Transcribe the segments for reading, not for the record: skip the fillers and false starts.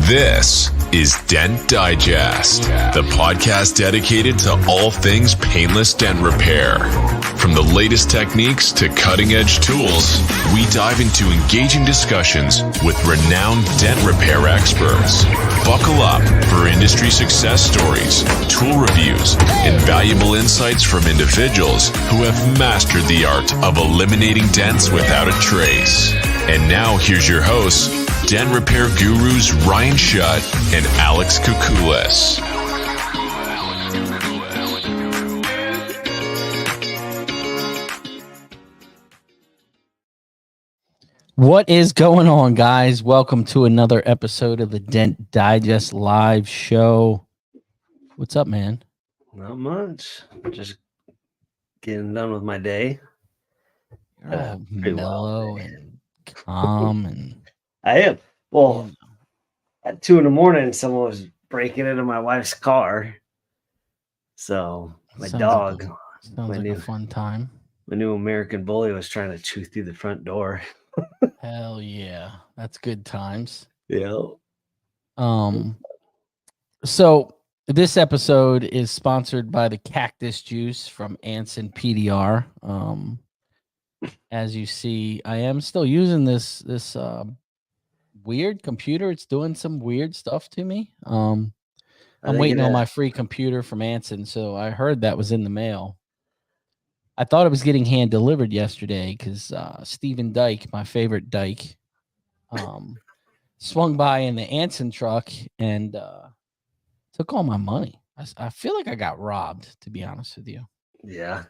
This is Dent Digest, the podcast dedicated to all things painless dent repair. From the latest techniques to cutting-edge tools, we dive into engaging discussions with renowned dent repair experts. Buckle up for industry success stories, tool reviews, and valuable insights from individuals who have mastered the art of eliminating dents without a trace. And now here's your hosts, dent repair gurus Ryan Shutt and Alex Kukulis. What is going on, guys? Welcome to another episode of the Dent Digest live show. What's up, man? Not much. Just getting done with my day. You're all mellow and calm, and I am. Well, at 2 a.m, someone was breaking into my wife's car. So my dog, sounds like a fun time. my new American bully, was trying to chew through the front door. Hell yeah, that's good times. Yeah. So this episode is sponsored by the Cactus Juice from Anson PDR. As you see, I am still using this weird computer. It's doing some weird stuff to me. I'm waiting on my free computer from Anson, so I heard that was in the mail. I thought it was getting hand delivered yesterday because Steven Dyke, my favorite Dyke, swung by in the Anson truck and took all my money. I feel like I got robbed, to be honest with you. Yeah.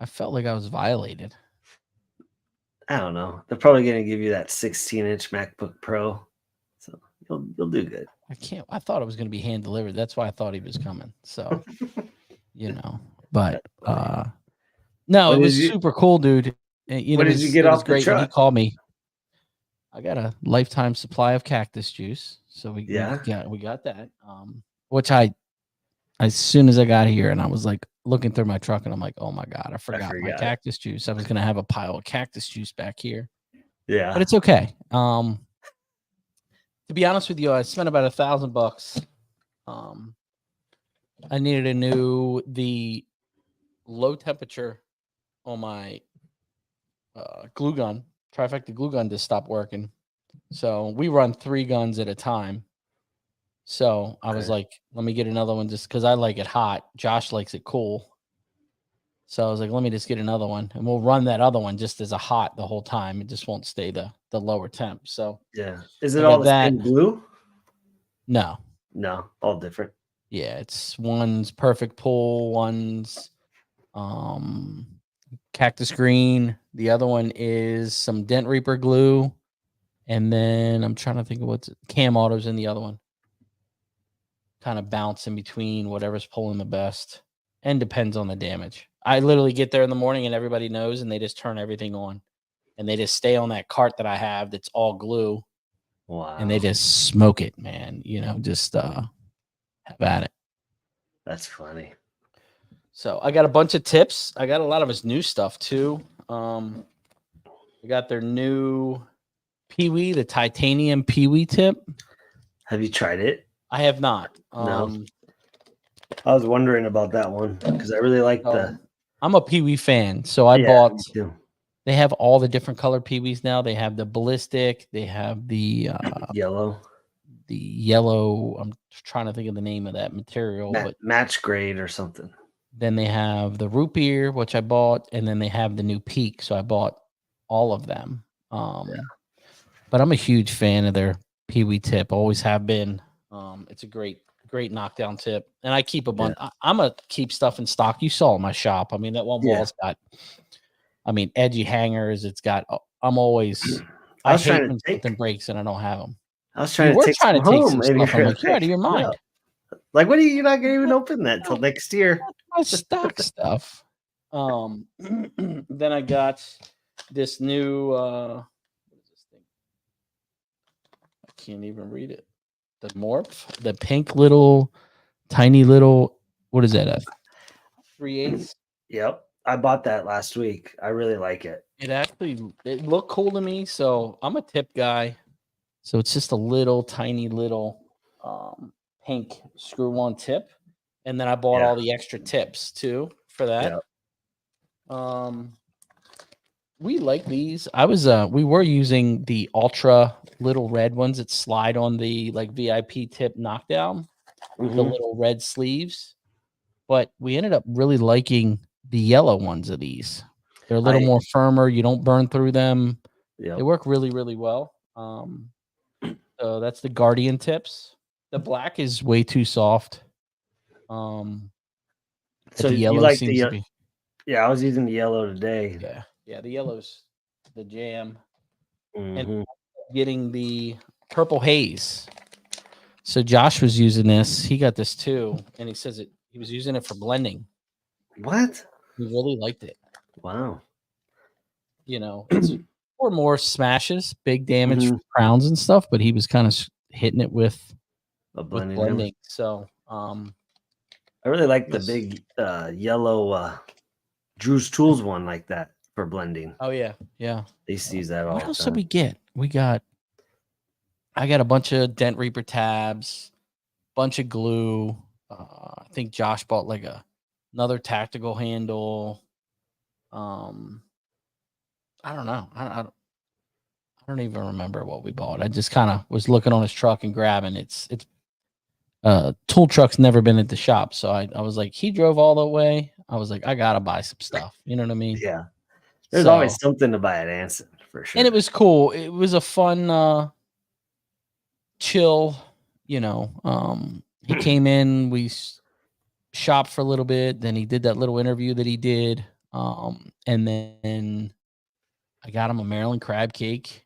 I felt like I was violated. I don't know. They're probably going to give you that 16-inch MacBook Pro. So you'll do good. I thought it was going to be hand delivered. That's why I thought he was coming. So, but no, it was super cool, dude. What did you get off the truck? He called me. I got a lifetime supply of cactus juice. So we got that. Which as soon as I got here and I was like looking through my truck and I'm like, oh my God, I forgot my cactus juice. I was going to have a pile of cactus juice back here. Yeah. But it's okay. To be honest with you, I spent about $1,000. I needed the low temperature on my glue gun, trifecta glue gun, to stop working. So we run 3 guns at a time. So I was like, let me get another one just because I like it hot. Josh likes it cool. So I was like, let me just get another one and we'll run that other one just as a hot the whole time. It just won't stay the lower temp. So yeah. Is it all the same glue? No, all different. Yeah, one's perfect pull, one's cactus green. The other one is some Dent Reaper glue. And then I'm trying to think of Cam Auto's in the other one. Kind of bounce in between whatever's pulling the best, and depends on the damage. I literally get there in the morning and everybody knows, and they just turn everything on and they just stay on that cart that I have that's all glue. Wow. And they just smoke it, man. Just have at it. That's funny. So I got a bunch of tips. I got a lot of his new stuff too. We got their new Pee-wee, the titanium Pee-wee tip. Have you tried it? I have not. No. I was wondering about that one because I really like I'm a Pee-wee fan, so I bought. They have all the different color Pee-wees now. They have the ballistic. They have the yellow. The yellow. I'm trying to think of the name of that material, but match grade or something. Then they have the root beer, which I bought, and then they have the new Peak. So I bought all of them. But I'm a huge fan of their Pee-wee tip. Always have been. It's a great knockdown tip, and I keep a bunch. I'm a keep stuff in stock. You saw my shop. I mean, that one wall's got, edgy hangers. It's got. I'm always. I hate when something breaks and I don't have them. I was trying to take some stuff. I'm like, you're out of your mind. Yeah. Like, what are you not going to even open that till next year? My stock stuff. Then I got this new. What is this thing? I can't even read it. The Morph, the pink tiny little, what is that? 3/8? Yep. I bought that last week. I really like it. It looked cool to me. So I'm a tip guy. So it's just a little tiny little pink screw-on tip. And then I bought all the extra tips too for that. We like these. We were using the ultra little red ones that slide on the like VIP tip knockdown with the little red sleeves, but we ended up really liking the yellow ones of these. They're a little more firmer. You don't burn through them. They work really, really well. So that's the Guardian tips. The black is way too soft. So the yellow seems to be. Yeah, I was using the yellow today. Yeah, the yellow's the jam. And getting the purple haze. So Josh was using this. He got this too, and he says he was using it for blending. What? He really liked it. Wow. You know, it's for more smashes, big damage crowns and stuff, but he was kind of hitting it with blending. So I really like the big yellow Drew's Tools one like that for blending. Oh yeah. They used to use that all the time. What else did we get? I got a bunch of Dent Reaper tabs, bunch of glue. I think Josh bought like another tactical handle. I don't know. I don't even remember what we bought. I just kind of was looking on his truck and grabbing. It's tool truck's never been at the shop, so I was like, he drove all the way. I was like, I gotta buy some stuff. You know what I mean? Yeah. There's always something to buy at Anson for sure. And it was cool. It was a fun, chill. You know, he came in. We shopped for a little bit. Then he did that little interview that he did. And then I got him a Maryland crab cake.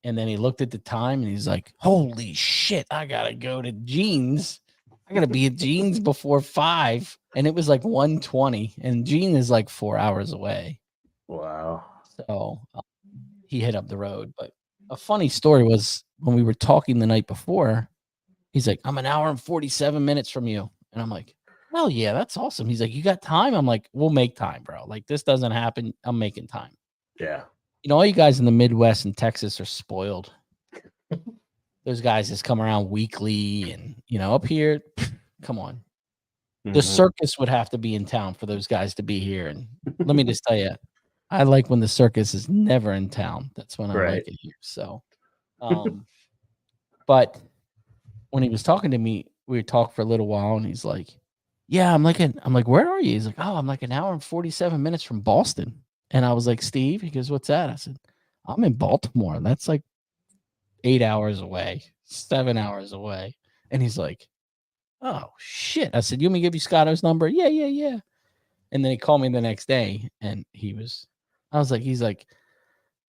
And then he looked at the time and he's like, holy shit, I gotta go to Jeans. I gotta be at Jeans before 5. And it was like 1:20, and Jean is like 4 hours away. Wow. So he hit up the road. But a funny story was when we were talking the night before, he's like, I'm an hour and 47 minutes from you. And I'm like, hell yeah, that's awesome. He's like, you got time? I'm like, we'll make time, bro. Like, this doesn't happen. I'm making time. Yeah. You know, all you guys in the Midwest and Texas are spoiled. Those guys just come around weekly, and, you know, up here, come on. The circus would have to be in town for those guys to be here. And let me just tell you, I like when the circus is never in town. That's when I like it here. So, but when he was talking to me, we would talk for a little while, and he's like, yeah, I'm like, where are you? He's like, oh, I'm like an hour and 47 minutes from Boston. And I was like, Steve, he goes, what's that? I said, I'm in Baltimore. That's like 8 hours away, 7 hours away. And he's like, oh, shit. I said, you want me to give you Scotto's number? Yeah. And then he called me the next day, and he's like,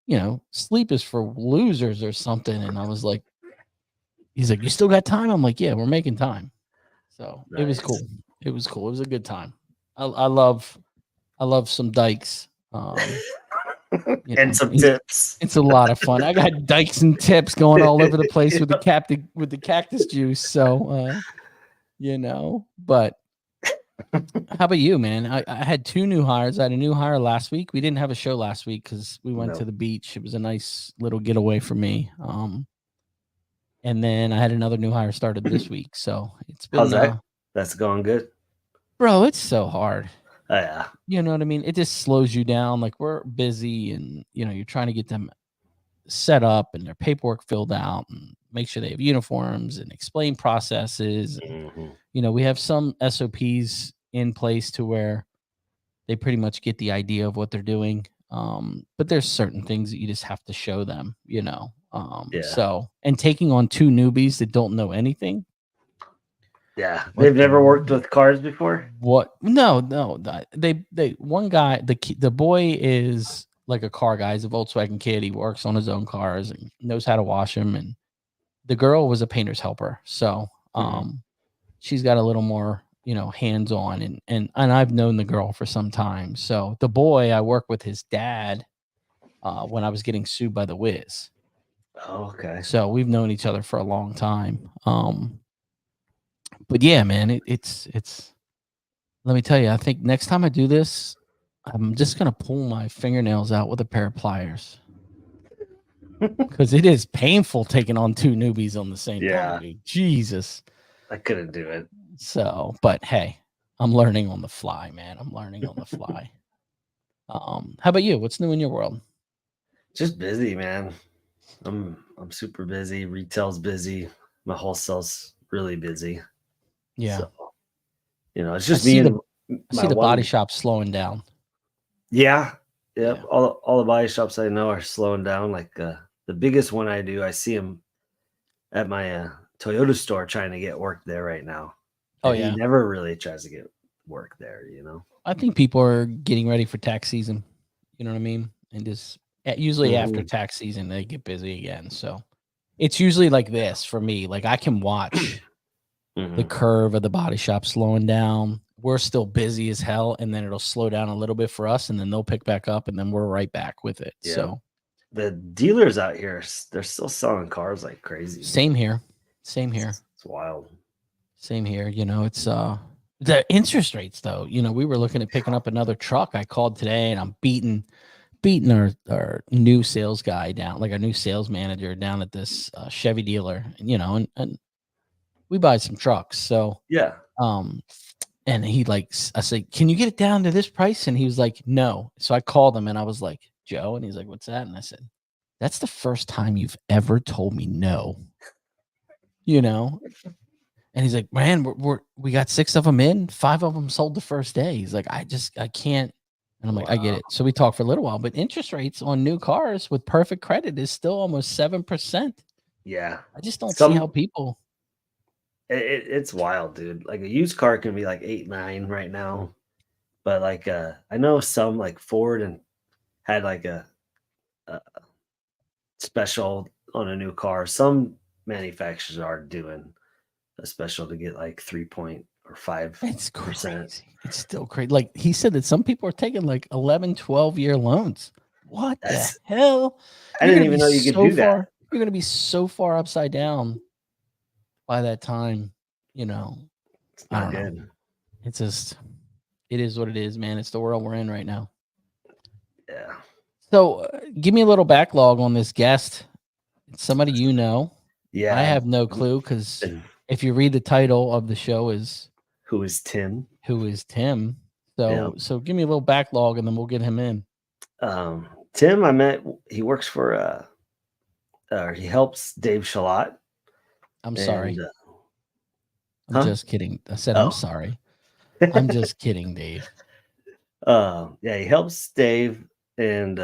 you know, sleep is for losers or something. And I was like, he's like, you still got time? I'm like, yeah, we're making time. So It was cool. It was cool. It was a good time. I love some dikes. And some tips. It's a lot of fun. I got dikes and tips going all over the place with the cactus juice. So, you know, but how about you, man? I had 2 new hires. I had a new hire last week. We didn't have a show last week because we went to the beach. It was a nice little getaway for me. And then I had another new hire started this week. So it's been. How's that? That's going good, bro. It's so hard. Oh, yeah. You know what I mean? It just slows you down. Like, we're busy, and, you know, you're trying to get them set up and their paperwork filled out and make sure they have uniforms and explain processes. And, you know, we have some SOPs in place to where they pretty much get the idea of what they're doing. But there's certain things that you just have to show them, you know? So, and taking on 2 newbies that don't know anything. Yeah, they've never worked with cars before. What? No. They one guy, the boy is like a car guy. He's a Volkswagen kid. He works on his own cars and knows how to wash them. And the girl was a painter's helper, so she's got a little more, you know, hands on. And I've known the girl for some time. So the boy, I work with his dad when I was getting sued by the Wiz. Oh, okay. So we've known each other for a long time. But yeah, man, it's let me tell you, I think next time I do this, I'm just going to pull my fingernails out with a pair of pliers. because it is painful taking on 2 newbies on the same Yeah. time. Dude. Jesus. I couldn't do it. So, but hey, I'm learning on the fly, man. I'm learning on the fly. How about you? What's new in your world? Just busy, man. I'm super busy. Retail's busy. My wholesale's really busy. Yeah. So, it's I just see me and I see the body shop slowing down. Yeah. Yep. Yeah. All the body shops I know are slowing down. Like the biggest one I do, I see him at my Toyota store trying to get work there right now. Oh, And yeah. he never really tries to get work there, I think people are getting ready for tax season. You know what I mean? And just usually after tax season, they get busy again. So it's usually like this for me. Like I can watch the curve of the body shop slowing down. We're still busy as hell, and then it'll slow down a little bit for us, and then they'll pick back up, and then we're right back with it. Yeah. So the dealers out here, they're still selling cars like crazy. Same here. It's wild. Same here. It's the interest rates though. We were looking at picking up another truck. I called today, and I'm beating our new sales guy down, like our new sales manager down at this Chevy dealer. And we buy some trucks. So Yeah. and he I said, can you get it down to this price? And he was like, no. So I called him and I was like, Joe, and he's like, what's that? And I said, that's the first time you've ever told me no. And he's like, man, we got 6 of them in, 5 of them sold the first day. He's like, I can't. And I'm like, I get it. So we talked for a little while, but interest rates on new cars with perfect credit is still almost 7%. Yeah. I just don't see how people. It's wild, dude. Like a used car can be like 8, 9 right now. But like I know some like Ford and had like a special on a new car. Some manufacturers are doing a special to get like 3 or 5%. It's crazy. It's still crazy. Like he said that some people are taking like 11, 12-year loans. What the hell? I didn't even know you could do that. You're going to be so far upside down by that time, It's I not don't good. know. It's just, it is what it is, man. It's the world we're in right now. Yeah. So give me a little backlog on this guest. It's somebody Yeah. I have no clue because if you read the title of the show is Who is Tim? So give me a little backlog and then we'll get him in. Tim, I met, he works for he helps Dave Shutt. I'm sorry. I'm just kidding. I said I'm sorry. I'm just kidding, Dave. Yeah, he helps Dave, and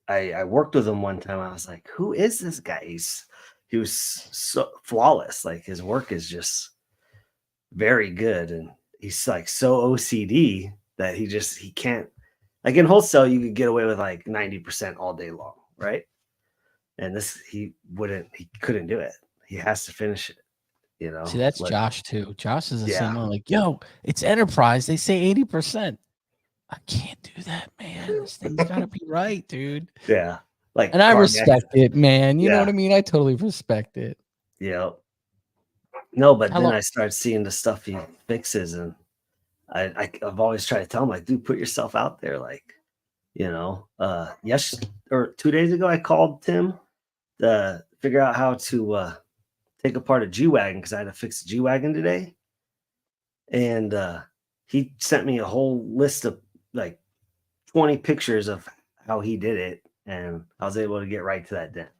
I worked with him one time. I was like, who is this guy? He was so flawless. Like his work is just very good, and he's like so OCD that he can't. Like in wholesale, you could get away with like 90% all day long, right? And he couldn't do it. He has to finish it. See, that's Josh too. Josh is the same one. Like, yo, it's enterprise. They say 80%. I can't do that, man. This thing's gotta be right, dude. Yeah. And I respect it, man. You know what I mean? I totally respect it. Yeah. No, but then I started seeing the stuff he fixes, and I've always tried to tell him, like, dude, put yourself out there. Like, yes, or 2 days ago, I called Tim to figure out how to take apart a G-Wagon because I had to fix the G-Wagon today. And he sent me a whole list of like 20 pictures of how he did it. And I was able to get right to that dent.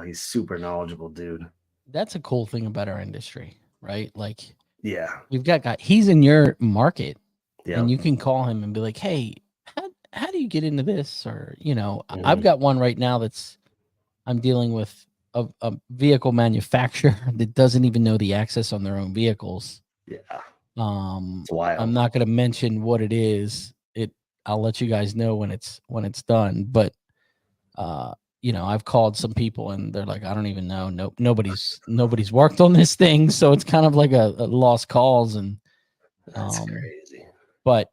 He's super knowledgeable, dude. That's a cool thing about our industry, right? Like, yeah, you've got guy. He's in your market, yeah, and you can call him and be like, "Hey, how do you get into this?" Or I've got one right now I'm dealing with a vehicle manufacturer that doesn't even know the access on their own vehicles. Yeah, it's wild. I'm not going to mention what it is. I'll let you guys know when it's done. But I've called some people and they're like, I don't even know. Nope, nobody's worked on this thing, so it's kind of like a lost cause. And that's crazy. But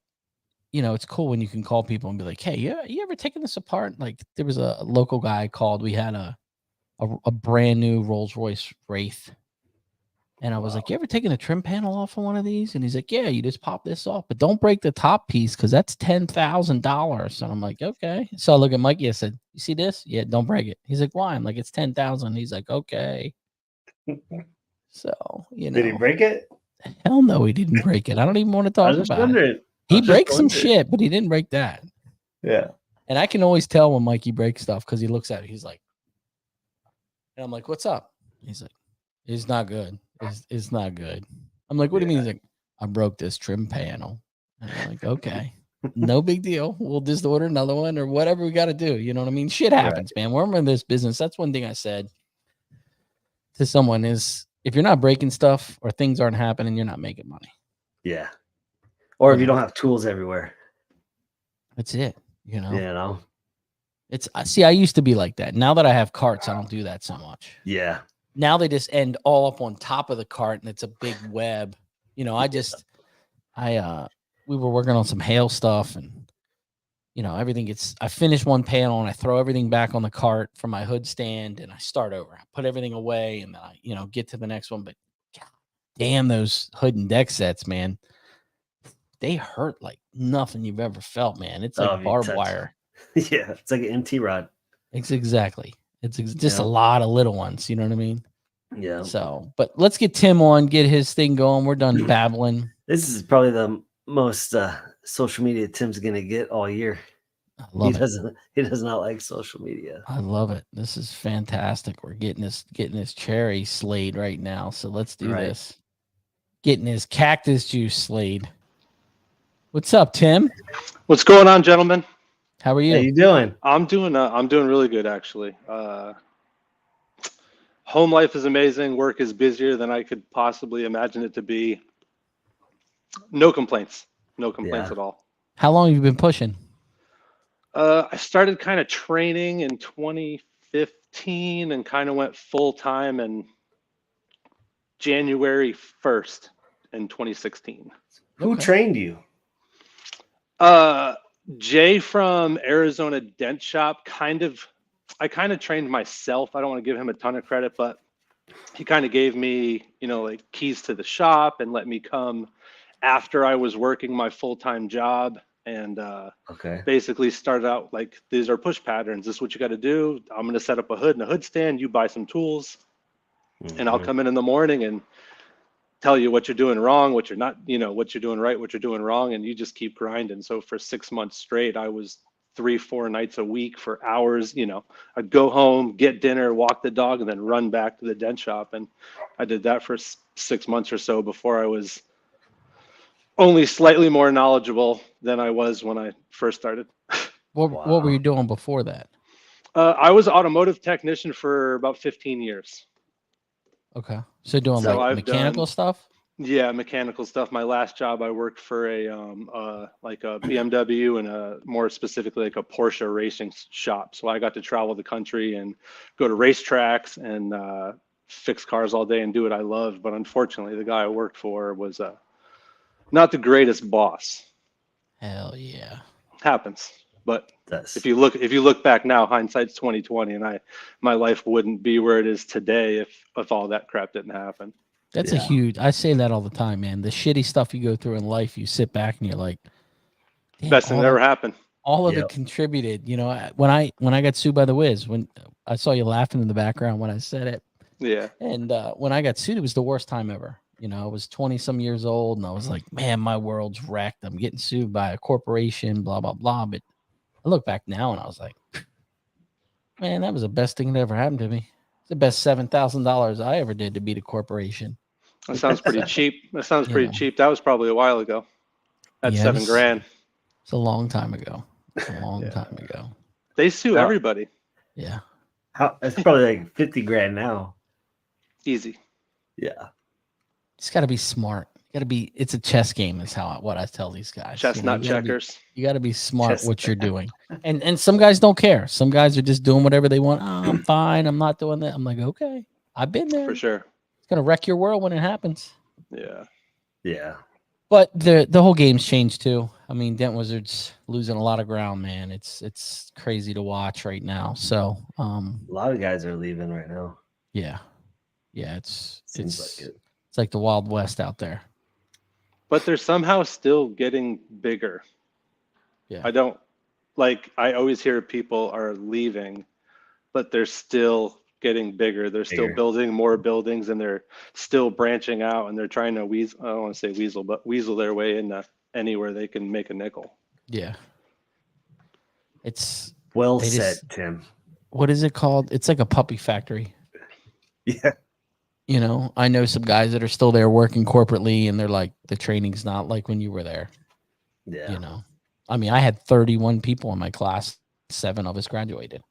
it's cool when you can call people and be like, hey, you ever taken this apart? Like there was a local guy called. We had a brand new Rolls-Royce Wraith, And I was like, you ever taken a trim panel off of one of these? And he's like, yeah, you just pop this off, but don't break the top piece because that's $10,000. And I'm like, okay. So I look at Mikey. I said, you see this? Yeah, don't break it. He's like, why? I'm like, it's 10,000. He's like, okay. So, you know. Did he break it? Hell no, he didn't break it. I don't even want to talk about it. He breaks some shit, but he didn't break that. Yeah. And I can always tell when Mikey breaks stuff because he looks at it. He's like, and I'm like, what's up? He's like, it's not good. It's not good. I'm like, what do you mean? He's like, I broke this trim panel. And I'm like, okay, no big deal. We'll just order another one or whatever we got to do. You know what I mean? Shit happens, man. We're in this business. That's one thing I said to someone is if you're not breaking stuff or things aren't happening, you're not making money. Yeah. Or if you don't have tools everywhere. That's it. You know? It's I used to be like that. Now that I have carts, I don't do that so much. Yeah. Now they just end all up on top of the cart and it's a big web. You know, we were working on some hail stuff and, you know, I finish one panel and I throw everything back on the cart for my hood stand and I start over. I put everything away and then I, you know, get to the next one. But God damn, those hood and deck sets, man, they hurt like nothing you've ever felt, man. It's like barbed wire. Yeah. It's like an MT rod. It's just a lot of little ones. You know what I mean? Yeah. So, but let's get Tim on, get his thing going. We're done babbling. This is probably the most social media Tim's gonna get all year. I love it. He does not like social media. I love it. This is fantastic. We're getting this cherry slayed right now. So let's do this. Getting his cactus juice slayed. What's up, Tim? What's going on, gentlemen? How are you? How you doing? I'm doing really good, actually. Home life is amazing. Work is busier than I could possibly imagine it to be. No complaints. No complaints at all. How long have you been pushing? I started kind of training in 2015 and kind of went full time in January 1st in 2016. Who trained you? Jay from Arizona Dent Shop I kind of trained myself. I don't want to give him a ton of credit, but he kind of gave me, you know, like keys to the shop and let me come after I was working my full-time job and basically started out like, these are push patterns. This is what you got to do. I'm going to set up a hood and a hood stand. You buy some tools and I'll come in the morning and tell you what you're doing wrong, what you're not, you know, what you're doing right, what you're doing wrong. And you just keep grinding. So for 6 months straight, I was 3-4 nights a week for hours. You know, I'd go home, get dinner, walk the dog, and then run back to the dent shop. And I did that for 6 months or so before I was only slightly more knowledgeable than I was when I first started. What were you doing before that? I was an automotive technician for about 15 years. Okay. So doing like mechanical stuff? Yeah, mechanical stuff. My last job, I worked for a like a BMW and more specifically like a Porsche racing shop. So I got to travel the country and go to racetracks and fix cars all day and do what I loved. But unfortunately, the guy I worked for was not the greatest boss. Hell yeah. Happens. But if you look back now, hindsight's 2020, and my life wouldn't be where it is today if all that crap didn't happen. That's a huge. I say that all the time, man. The shitty stuff you go through in life, you sit back and you're like, best thing that ever happened. All of it contributed. You know, when I got sued by the Wiz, when I saw you laughing in the background when I said it. Yeah. And when I got sued, it was the worst time ever. You know, I was 20 some years old, and I was like, man, my world's wrecked. I'm getting sued by a corporation, blah blah blah. But I look back now and I was like, man, that was the best thing that ever happened to me. It's the best $7,000 I ever did to beat a corporation. That sounds pretty cheap. That sounds pretty cheap. That was probably a while ago. That's $7,000. It's a long time ago. A long time ago. They sue everybody. Yeah. It's probably like $50,000 now. Easy. Yeah. It's got to be smart. It's a chess game is what I tell these guys. Chestnut checkers. You got to be smart what you're doing. And some guys don't care. Some guys are just doing whatever they want. Oh, I'm fine. I'm not doing that. I'm like, okay, I've been there. For sure. It's going to wreck your world when it happens. Yeah. Yeah. But the whole game's changed too. I mean, Dent Wizard's losing a lot of ground, man. It's crazy to watch right now. So a lot of guys are leaving right now. Yeah. Yeah, it's Seems like it. It's like the Wild West out there. But they're somehow still getting bigger. Yeah. I always hear people are leaving, but they're still getting bigger. They're still building more buildings, and they're still branching out, and they're trying to I don't want to say weasel their way into anywhere they can make a nickel. Yeah. It's well said, Tim. What is it called? It's like a puppy factory. Yeah. You know, I know some guys that are still there working corporately, and they're like, the training's not like when you were there. Yeah. You know, I mean, I had 31 people in my class. 7 of us graduated.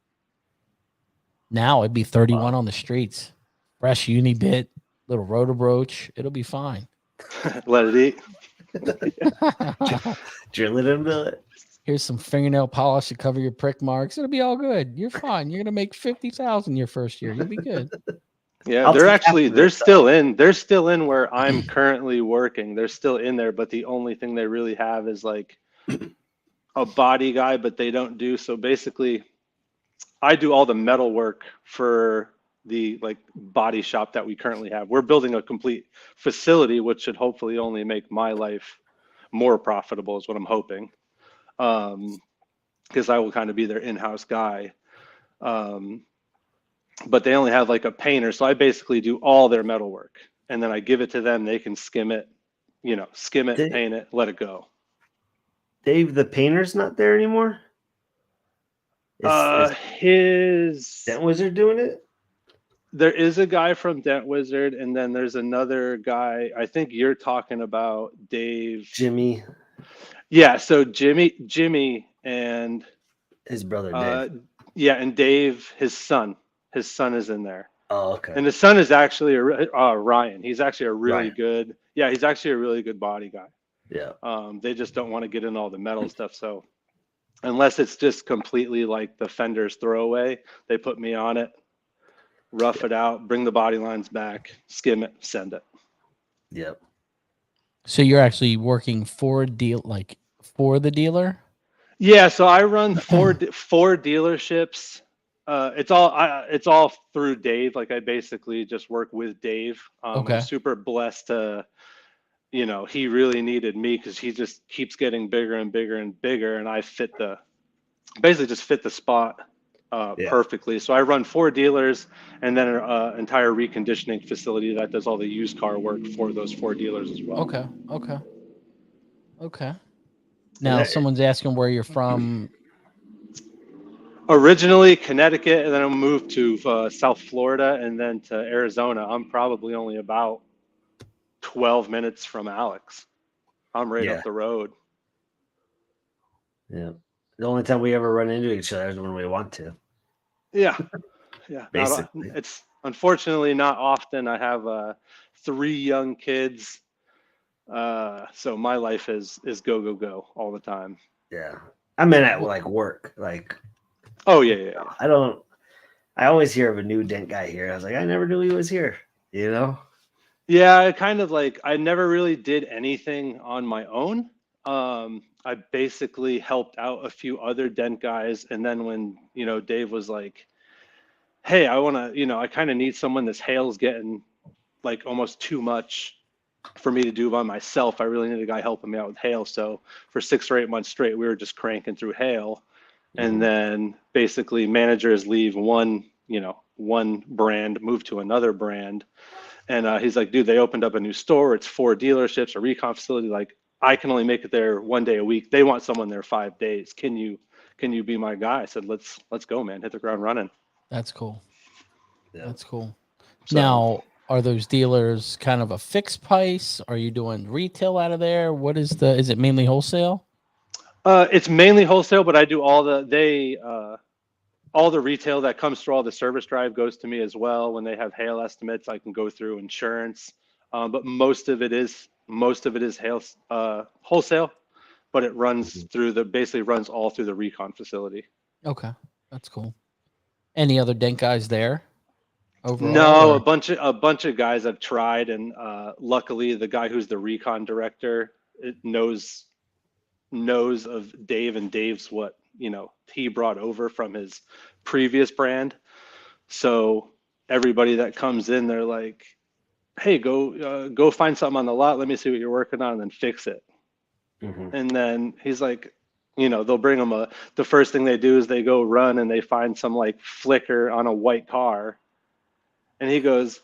Now it'd be 31 on the streets. Fresh uni bit, little rotobroach. It'll be fine. Let it eat. Drill it into it. Here's some fingernail polish to cover your prick marks. It'll be all good. You're fine. You're gonna make 50,000 your first year. You'll be good. Yeah, they're still in where I'm currently working. They're still in there, but the only thing they really have is like a body guy, but they don't do. So basically, I do all the metal work for the like body shop that we currently have. We're building a complete facility, which should hopefully only make my life more profitable is what I'm hoping. Because I will kind of be their in-house guy. But they only have like a painter. So I basically do all their metal work, and then I give it to them. They can skim it, paint it, let it go. Dave, the painter's not there anymore? His Dent Wizard doing it? There is a guy from Dent Wizard, and then there's another guy. I think you're talking about Dave. Jimmy. Yeah, so Jimmy and his brother Dave. Yeah, and Dave, his son. His son is in there. Oh, okay. And his son is actually Ryan. He's actually a really good. Yeah, he's actually a really good body guy. Yeah. They just don't want to get in all the metal stuff. So unless it's just completely like the fender's throwaway, they put me on it, rough it out, bring the body lines back, skim it, send it. Yep. So you're actually working for the dealer? Yeah. So I run four dealerships. It's all through Dave. Like I basically just work with Dave. Okay. I'm super blessed to, he really needed me because he just keeps getting bigger and bigger and bigger, and I basically just fit the spot perfectly. So I run 4 dealers and then an entire reconditioning facility that does all the used car work for those 4 dealers as well. Okay. Now someone's asking where you're from. Originally Connecticut, and then I moved to South Florida and then to Arizona. I'm probably only about 12 minutes from Alex. I'm right up the road. Yeah. The only time we ever run into each other is when we want to. Yeah. Basically. It's unfortunately not often. I have 3 young kids. So my life is go all the time. Yeah. I mean at like work. Like oh yeah. I always hear of a new dent guy here. I was like, I never knew he was here, Yeah, I never really did anything on my own. I basically helped out a few other dent guys, and then when Dave was like, hey, I want to, I kind of need someone. This hail's getting like almost too much for me to do by myself. I really need a guy helping me out with hail. So for 6 or 8 months straight, we were just cranking through hail. And then basically managers leave one brand, move to another brand. And he's like, dude, they opened up a new store. It's 4 dealerships, a recon facility. Like I can only make it there 1 day a week. They want someone there 5 days. Can you be my guy? I said, let's go, man. Hit the ground running. That's cool. Yeah. That's cool. So, now, are those dealers kind of a fixed price? Are you doing retail out of there? Is it mainly wholesale? It's mainly wholesale, but I do all the retail that comes through all the service drive goes to me as well. When they have hail estimates, I can go through insurance. But most of it is hail wholesale, but it runs basically runs all through the recon facility. Okay, that's cool. Any other dent guys there? Overall, no, a bunch of guys I've tried, and luckily the guy who's the recon director knows of Dave, and Dave's what he brought over from his previous brand. So everybody that comes in, they're like, hey, go find something on the lot. Let me see what you're working on, and then fix it. Mhm. And then he's like, they'll bring him the first thing they do is they go run and they find some like flicker on a white car. And he goes,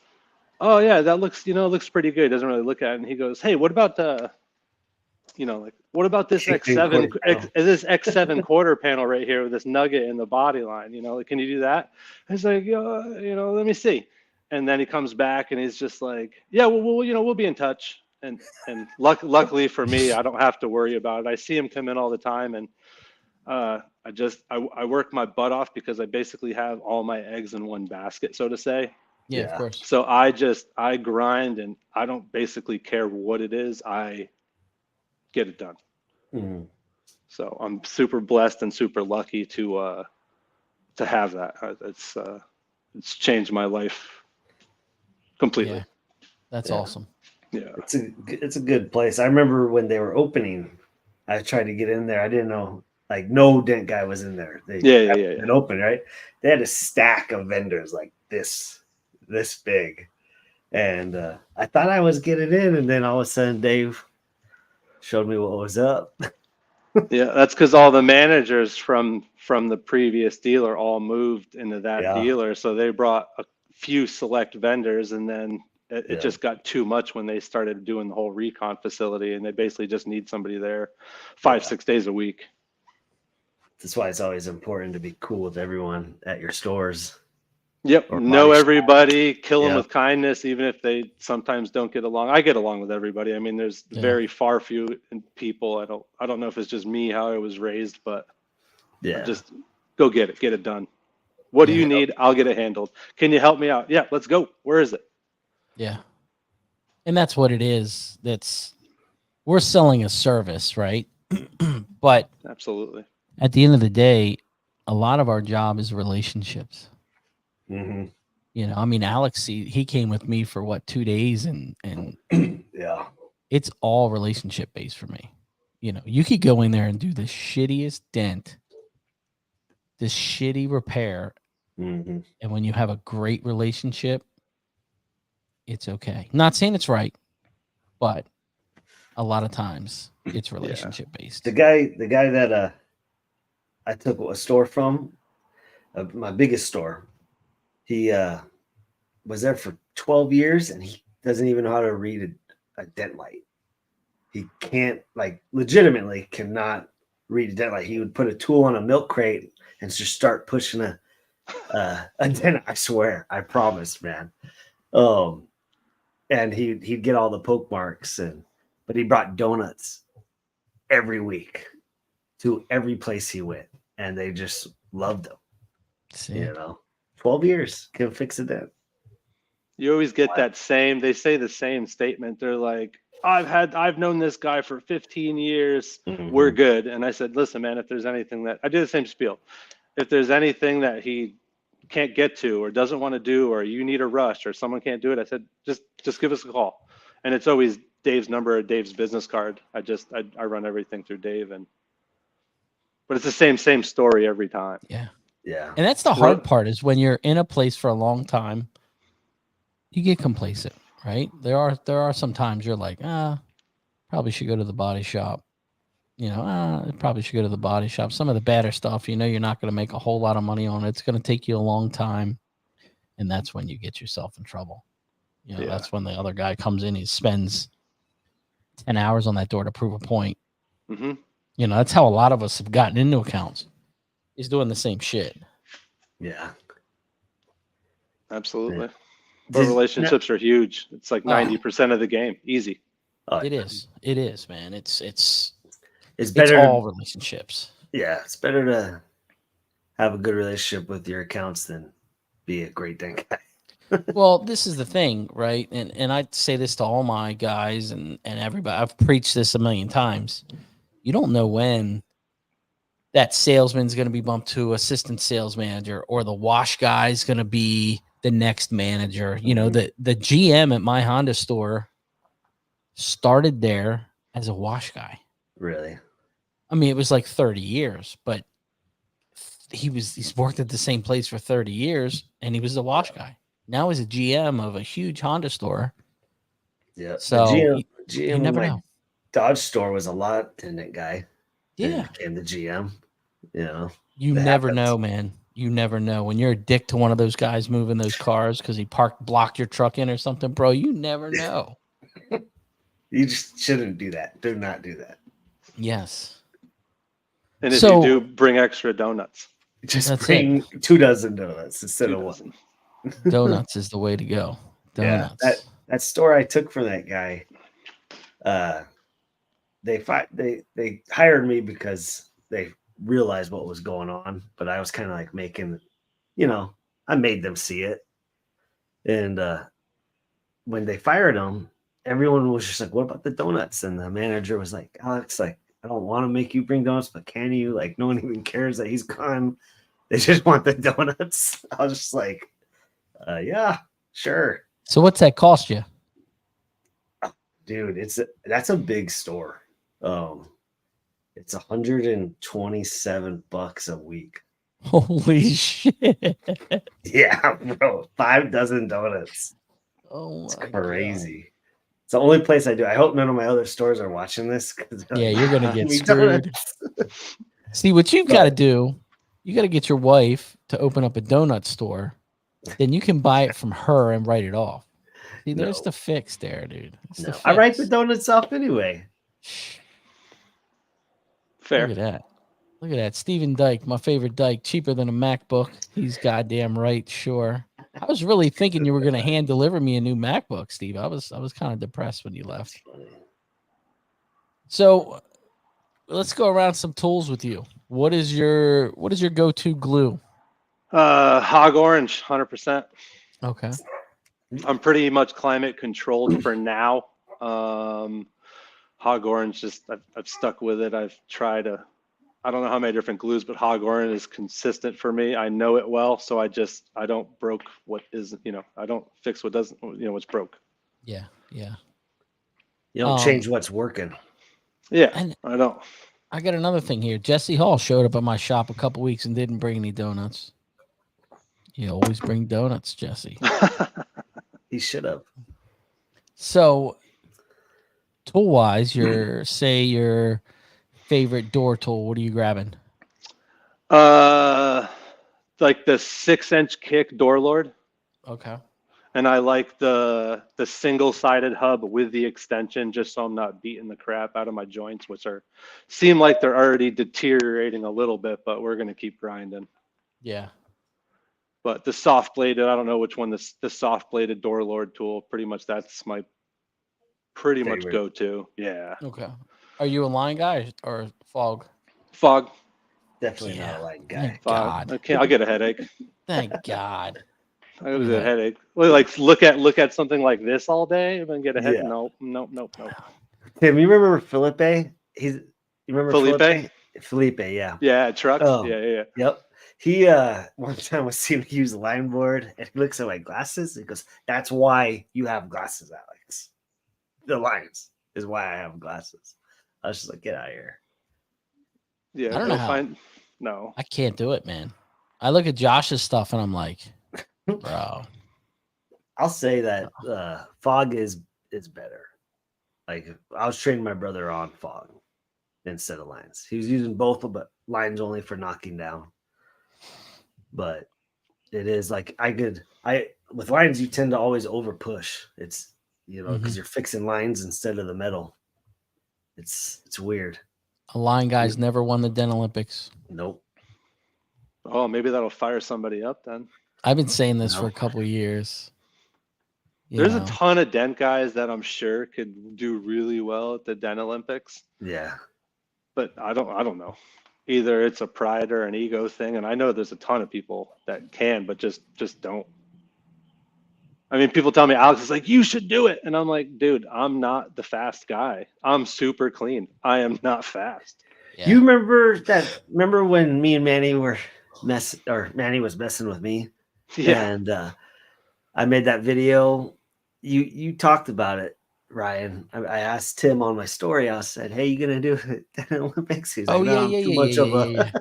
oh yeah, that looks pretty good. Doesn't really look at it. And he goes, hey, what about what about this X7, this X7 quarter panel right here with this nugget in the body line? Like, can you do that? He's like, let me see. And then he comes back and he's just like, yeah, we'll be in touch. And luckily for me, I don't have to worry about it. I see him come in all the time, and I work my butt off because I basically have all my eggs in one basket, so to say. Yeah, of course. So I grind, and I don't basically care what it is. I get it done. Mhm. So I'm super blessed and super lucky to have that. It's changed my life completely. Yeah, that's Yeah. awesome. Yeah. It's a good place. I remember when they were opening, I tried to get in there. I didn't know, like, no dent guy was in there. They Yeah. It open, right? They had a stack of vendors like this big, and I thought I was getting in, and then all of a sudden Dave showed me what was up. Yeah, that's because all the managers from the previous dealer all moved into that Yeah. dealer, so they brought a few select vendors, and then it Yeah. just got too much when they started doing the whole recon facility, and they basically just need somebody there 5-6 days a week. That's why it's always important to be cool with everyone at your stores. Yep, Or know body everybody, kill them Yeah. with kindness, even if they sometimes don't get along. I get along with everybody. I mean, there's very few people. I don't know if it's just me how I was raised, but Yeah. just go get it done. What do you need? I'll get it handled. Can you help me out? Yeah, let's go. Where is it? Yeah. And that's what it is. We're selling a service, right? But Absolutely. at the end of the day, a lot of our job is relationships. Mhm. I mean, Alex, he came with me for 2 days, and Yeah. it's all relationship based for me. You could go in there and do the shittiest dent, this shitty repair, Mhm. and when you have a great relationship, it's okay. Not saying it's right, but a lot of times it's relationship based. The guy that I took a store from, my biggest store, he was there for 12 years, and he doesn't even know how to read a dent light. He can't, like, legitimately cannot read a dent light. He would put a tool on a milk crate and just start pushing a dent. I swear, I promise, man. And he'd get all the poke marks, but he brought donuts every week to every place he went, and they just loved him. See? 12 years can fix a dent. You always get they say the same statement. They're like, I've known this guy for 15 years. Mhm. We're good. And I said, listen, man, if there's anything I do the same spiel. If there's anything that he can't get to or doesn't want to do, or you need a rush or someone can't do it, I said, just give us a call. And it's always Dave's number or Dave's business card. I run everything through Dave, but it's the same story every time. Yeah. Yeah. And that's the hard part, is when you're in a place for a long time, you get complacent, right? There are some times you're like, probably should go to the body shop. Probably should go to the body shop. Some of the better stuff, you're not going to make a whole lot of money on it. It's going to take you a long time. And that's when you get yourself in trouble. That's when the other guy comes in, he spends 10 hours on that door to prove a point. Mm-hmm. That's how a lot of us have gotten into accounts. He's doing the same shit. Yeah. Absolutely. Yeah. But relationships are huge. It's like 90% of the game. Easy. It is. It is, man. It's better. It's all relationships. Yeah. It's better to have a good relationship with your accounts than be a great dent guy. Well, this is the thing, right? And I say this to all my guys and everybody. I've preached this a million times. You don't know when that salesman's going to be bumped to assistant sales manager, or the wash guy is going to be the next manager. The GM at my Honda store started there as a wash guy. Really? I mean, it was like 30 years, but he's worked at the same place for 30 years, and he was the wash guy. Now he's a GM of a huge Honda store, Yeah. So GM you in never my know. Dodge store was a lot attendant guy. Yeah. And became the GM. You know, You it never happens. know, man. You never know when you're a dick to one of those guys moving those cars because he blocked your truck in or something, bro. You never know. You just shouldn't do that. Do not do that. Yes. And if So- you do, bring extra donuts. Just That's bring 2 dozen donuts instead 2 of dozen. one. Donuts is the way to go. Yeah, Donuts. that store I took from that guy, they hired me because they realized what was going on, but I was kind of like making, I made them see it. And when they fired him, everyone was just like, "What about the donuts?" And the manager was like, "Alex, like, I don't want to make you bring donuts, but can you? Like, no one even cares that he's gone. They just want the donuts." I was just like, "Yeah, sure." So what's that cost you? Dude, that's a big store. It's $127 a week. Holy shit. Yeah, bro. 5 dozen donuts. Oh, It's my crazy. It's the only place I do. I hope none of my other stores are watching this. Yeah, you're gonna get "Give me screwed." donuts." See, what you've got to do, you got to get your wife to open up a donut store. Then you can buy it from her and write it off. See, there's No. the fix there, dude. It's the No, I write the fix. donuts off anyway. Fair. Look at that. Look at that. Steven Dyke, my favorite Dyke, cheaper than a MacBook. He's goddamn right, sure. I was really thinking you were going to hand deliver me a new MacBook, Steve. I was kind of depressed when you left. So let's go around some tools with you. What is your go-to glue? Hog orange, 100%. Okay. I'm pretty much climate controlled for now. Hog orange, I've stuck with it. I've tried I don't know how many different glues, but hog orange is consistent for me. I know it well, so I don't broke what is, I don't fix what doesn't, what's broke. Yeah. You don't change what's working. Yeah, And I don't. I got another thing here. Jesse Hall showed up at my shop a couple weeks and didn't bring any donuts. You always bring donuts, Jesse. He should have. So, tool-wise, your favorite door tool, what are you grabbing? Like the 6-inch kick door lord. Okay. And I like the single-sided hub with the extension, just so I'm not beating the crap out of my joints, which seem like they're already deteriorating a little bit, but we're gonna keep grinding. Yeah. But the soft bladed, I don't know which one, the soft bladed door lord tool, pretty much that's my much go-to. Yeah. Okay. Are you a line guy or fog? Fog. Definitely not a light guy. Thank Fog. God. I'll get a headache. Thank God. I get a headache. Well, like look at something like this all day and then get a headache. Yeah. Nope. Tim, you remember Felipe? You remember Felipe? Felipe, yeah. Yeah, trucks. Oh. Yeah. Yep. He one time was seeing me use the line board and he looks at my glasses and goes, "That's why you have glasses, Alex. The lines is why I have glasses." I was just like, "Get out of here." Yeah. I don't know how. No. I can't do it, man. I look at Josh's stuff and I'm like, bro. I'll say that fog is better. Like I was training my brother on fog instead of lines. He was using both, but lines only for knocking down. But it is like with lines you tend to always over push. It's because you're fixing lines instead of the metal. It's weird. A line guy's never won the Dent Olympics. Nope. Oh, maybe that'll fire somebody up then. I've been saying this for a couple of years. There's a ton of dent guys that I'm sure could do really well at the Dent Olympics. Yeah. But I don't know. Either it's a pride or an ego thing, and I know there's a ton of people that can, but just don't. I mean, people tell me, Alex is like, "You should do it," and I'm like, "Dude, I'm not the fast guy. I'm super clean. I am not fast." Yeah. You remember when me and Manny were Manny was messing with me? Yeah. And I made that video. You talked about it, Ryan. I asked Tim on my story. I said, "Hey, you gonna do it at the Olympics?" He's like, "No, I'm too much of a."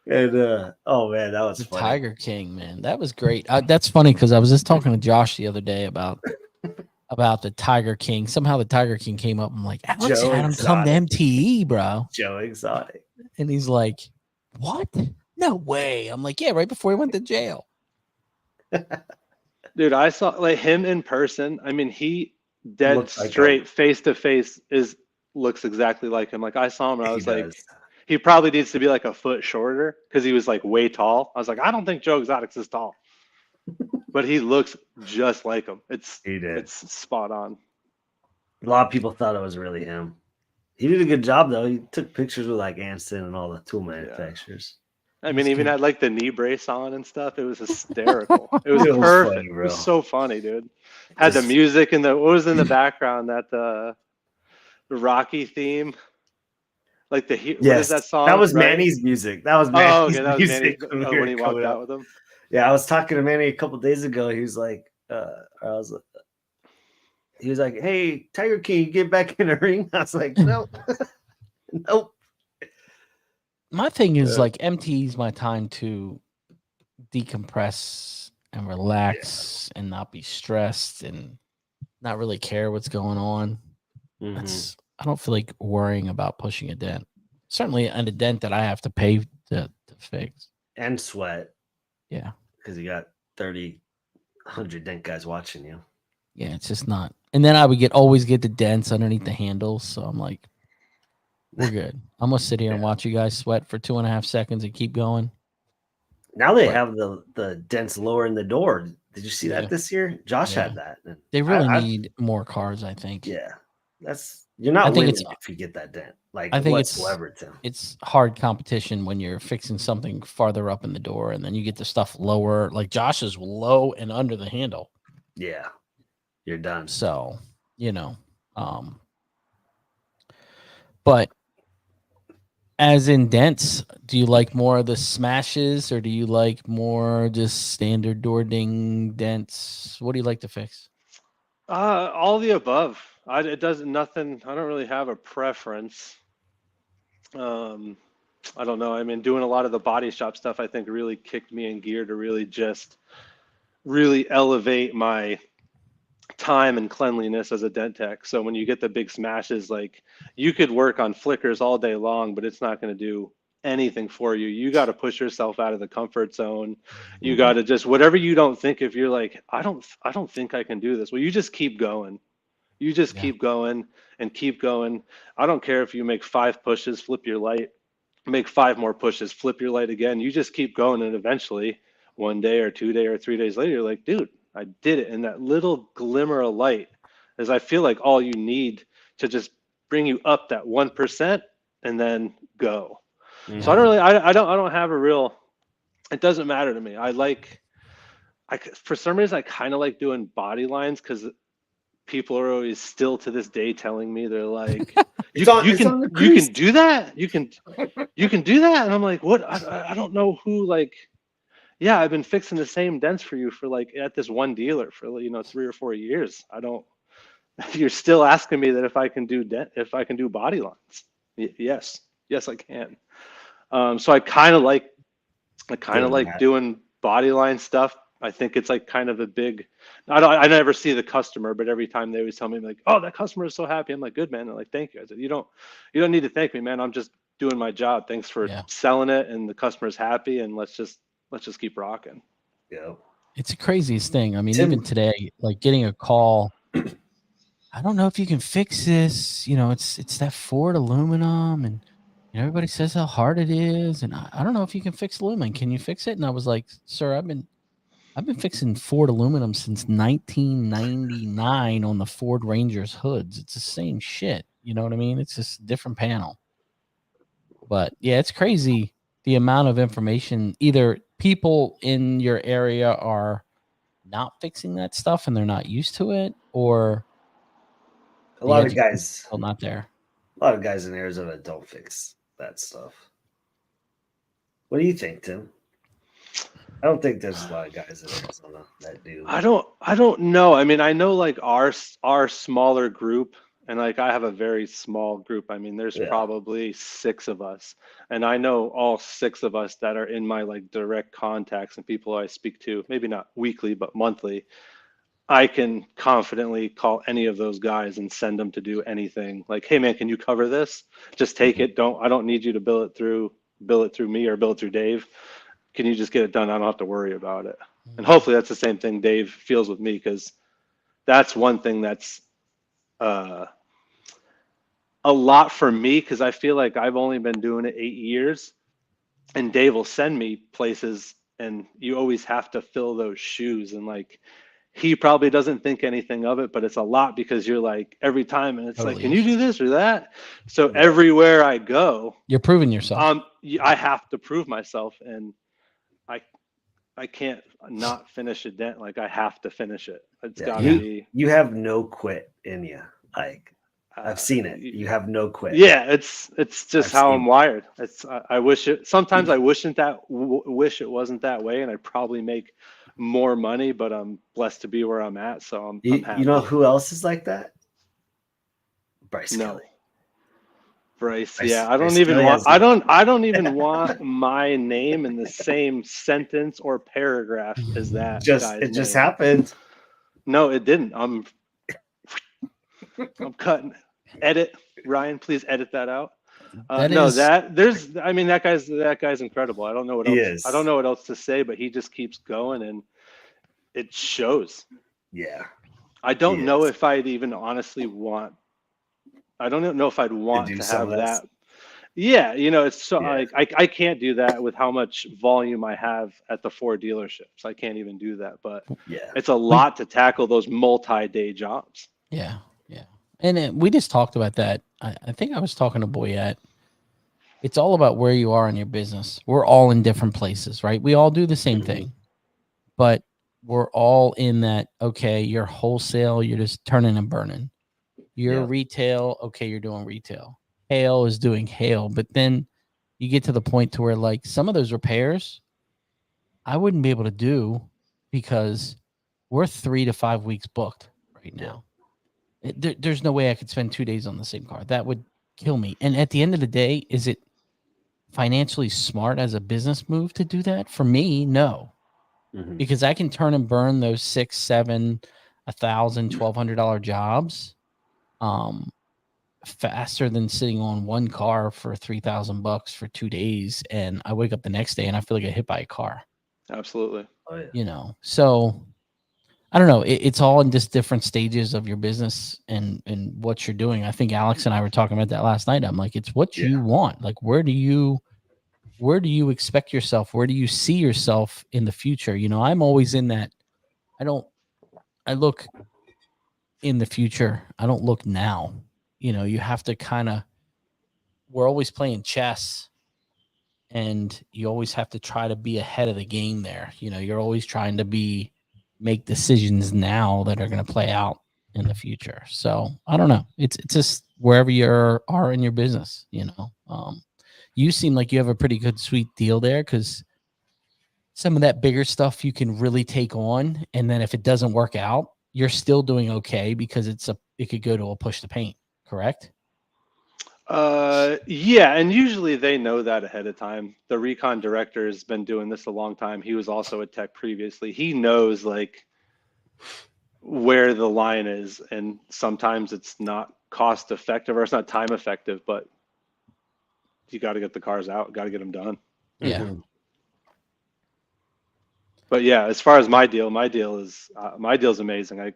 And oh man, that was funny. Tiger King, man. That was great. That's funny because I was just talking to Josh the other day about about the Tiger King. Somehow the Tiger King came up. I'm like, Alex Joe had him come to Exotic. MTE, bro. Joe Exotic. And he's like, what? No way. I'm like, yeah, right before he went to jail. Dude, I saw like him in person. I mean, he dead Looks like straight face to face looks exactly like him. Like I saw him and I He was does. like, he probably needs to be like a foot shorter because he was like way tall. I was like, I don't think Joe Exotic's is tall, but he looks just like him. He did. It's spot on. A lot of people thought it was really him. He did a good job though. He took pictures with like Anson and all the tool manufacturers. I mean, even had like the knee brace on and stuff. It was hysterical. It was It was perfect. funny, It bro. was so funny, dude. Had the Just- music and what was in the background? That the Rocky theme, like what is that song? That was right? Manny's music. That was Oh, Manny's okay, that was music Manny when he walked out with him. Yeah, I was talking to Manny a couple days ago. He was like, he was like, "Hey, Tiger King, get back in the ring." I was like, "Nope, nope." My thing is like MTE's my time to decompress and relax and not be stressed and not really care what's going on. Mhm. I don't feel like worrying about pushing a dent. Certainly on a dent that I have to pay to fix. And sweat Yeah. because you got 100 dent guys watching you. Yeah, it's just not. And then I would always get the dents underneath the handles. So I'm like, we're good. I'm gonna sit here and watch you guys sweat for 2.5 seconds and keep going. Now they But- have the dents lower in the door. Did you see Yeah. that this year? Josh Yeah. had that. And They really I- need more cars, I think. Yeah, you're not I think winning it's- if you get that dent. Like I think it's- whatsoever, Tim. It's hard competition when you're fixing something farther up in the door and then you get the stuff lower. Like Josh is low and under the handle. Yeah, you're done. So, but as in dents, do you like more of the smashes or do you like more just standard door ding dents? What do you like to fix? All the above. It doesn't nothing. I don't really have a preference. I don't know. I mean, doing a lot of the body shop stuff, I think really kicked me in gear to really elevate my time and cleanliness as a dent tech. So when you get the big smashes, like you could work on flickers all day long, but it's not going to do anything for you. You got to push yourself out of the comfort zone. You got to just whatever you don't think, if you're like, I don't think I can do this. Well, you just keep going. You just keep going and keep going. I don't care if you make 5 pushes, flip your light, make 5 more pushes, flip your light again. You just keep going, and eventually 1 day or 2 day or 3 days later, you're like, dude, I did it. And that little glimmer of light is, I feel like, all you need to just bring you up that 1% and then go. Mm-hmm. So I don't really, I don't have a real, it doesn't matter to me. For some reason, I kind of like doing body lines because people are always still to this day telling me, they're like, you can do that. You can do that. And I'm like, what? I don't know who, like, yeah, I've been fixing the same dents for you for like at this one dealer for 3 or 4 years. You're still asking me that if I can do body lines. Yes, I can. So I kind of like doing body line stuff. I think it's like kind of a big, I never see the customer, but every time they always tell me like, oh, that customer is so happy. I'm like, good, man. They're like, thank you. I said, you don't need to thank me, man. I'm just doing my job. Thanks for selling it. And the customer's happy. And let's just keep rocking. Yeah. It's the craziest thing. I mean, even today, like getting a call, I don't know if you can fix this. It's that Ford aluminum, and everybody says how hard it is, and I don't know if you can fix aluminum. Can you fix it? And I was like, sir, I've been fixing Ford aluminum since 1999 on the Ford Ranger's hoods. It's the same shit. You know what I mean? It's just a different panel. But yeah, it's crazy the amount of information. Either people in your area are not fixing that stuff and they're not used to it, or a lot of guys not there. A lot of guys in Arizona don't fix that stuff. What do you think, Tim? I don't think there's a lot of guys in Arizona that do. I don't know. I mean, I know like our smaller group, and like I have a very small group. I mean, there's probably 6 of us, and I know all 6 of us that are in my like direct contacts and people I speak to, maybe not weekly, but monthly. I can confidently call any of those guys and send them to do anything. Like, hey man, can you cover this? Just take it. I don't need you to bill it through me or bill it through Dave. Can you just get it done? I don't have to worry about it. And hopefully that's the same thing Dave feels with me, because that's one thing that's a lot for me, because I feel like I've only been doing it 8 years, and Dave will send me places and you always have to fill those shoes. And like, he probably doesn't think anything of it, but it's a lot because you're like every time, and it's Totally like, can is. you do this or that? So everywhere I go, You're proving yourself. I have to prove myself, and I can't not finish a dent. Like, I have to finish it. It's Yeah, gotta be. You have no quit in you. Like, I've seen it. You have no quit. Yeah, it's just how I'm seen wired. It's I wish it. Sometimes I wish it wasn't that way, and I'd probably make more money. But I'm blessed to be where I'm at, so I'm happy. You know who else is like that? Bryce No. Kelly. Bryce, Bryce- yeah, I don't Bryce even Kelly want. has- I don't even want my name in the same sentence or paragraph as that guy's It just name. happened. No, it didn't. I'm cutting. Edit, Ryan. Please edit that out. That no, is- there's. I mean, that guy's incredible. I don't know what He else. is. I don't know what else to say, but he just keeps going, and it shows. Yeah. I don't He know is. if I'd even honestly want. I don't know if I'd want do to some have of this? that. Yeah, it's so Yeah. like I can't do that with how much volume I have at the 4 dealerships. I can't even do that, but Yeah. it's a lot to tackle those multi-day jobs. Yeah, yeah. And we just talked about that. I think I was talking to Boyette. It's all about where you are in your business. We're all in different places, right? We all do the same thing, but we're all in that. Okay, you're wholesale, you're just turning and burning. You're Yep. retail, okay, you're doing retail. Hail is doing hail, but then you get to the point to where like some of those repairs, I wouldn't be able to do because we're 3 to 5 weeks booked right now. There's no way I could spend 2 days on the same car. That would kill me. And at the end of the day, is it financially smart as a business move to do that? For me, no, Mhm. because I can turn and burn those $600, $700, $1,000, $1,200 jobs faster than sitting on one car for $3,000 for 2 days, and I wake up the next day and I feel like I hit by a car. Absolutely. Oh, yeah. So I don't know. It's all in just different stages of your business and what you're doing. I think Alex and I were talking about that last night. I'm like, it's what you want. Like, where do you expect yourself? Where do you see yourself in the future? I'm always in that. I look in the future. I don't look now. You have to we're always playing chess, and you always have to try to be ahead of the game there. You're always trying to make decisions now that are going to play out in the future. So I don't know. It's just wherever you are in your business, you seem like you have a pretty good sweet deal there, because some of that bigger stuff you can really take on. And then if it doesn't work out, you're still doing okay because it could go to a push to paint, correct? Yeah, and usually they know that ahead of time. The recon director has been doing this a long time. He was also a tech previously. He knows like where the line is, and sometimes it's not cost effective or it's not time effective, but you got to get the cars out, got to get them done. Yeah. Mhm. But yeah, as far as my deal's amazing.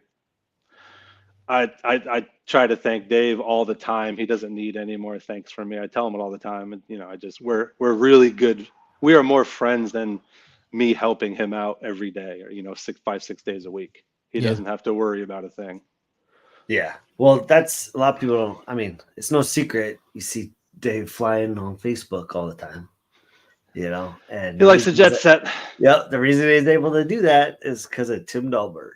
I try to thank Dave all the time. He doesn't need any more thanks from me. I tell him it all the time, and we're really good. We are more friends than me helping him out every day, or 6 days a week. He doesn't have to worry about a thing. Yeah. Well, that's a lot of people don't. I mean, it's no secret. You see Dave flying on Facebook all the time. And He likes the jet set. Yep. The reason he's able to do that is because of Tim Dahlberg.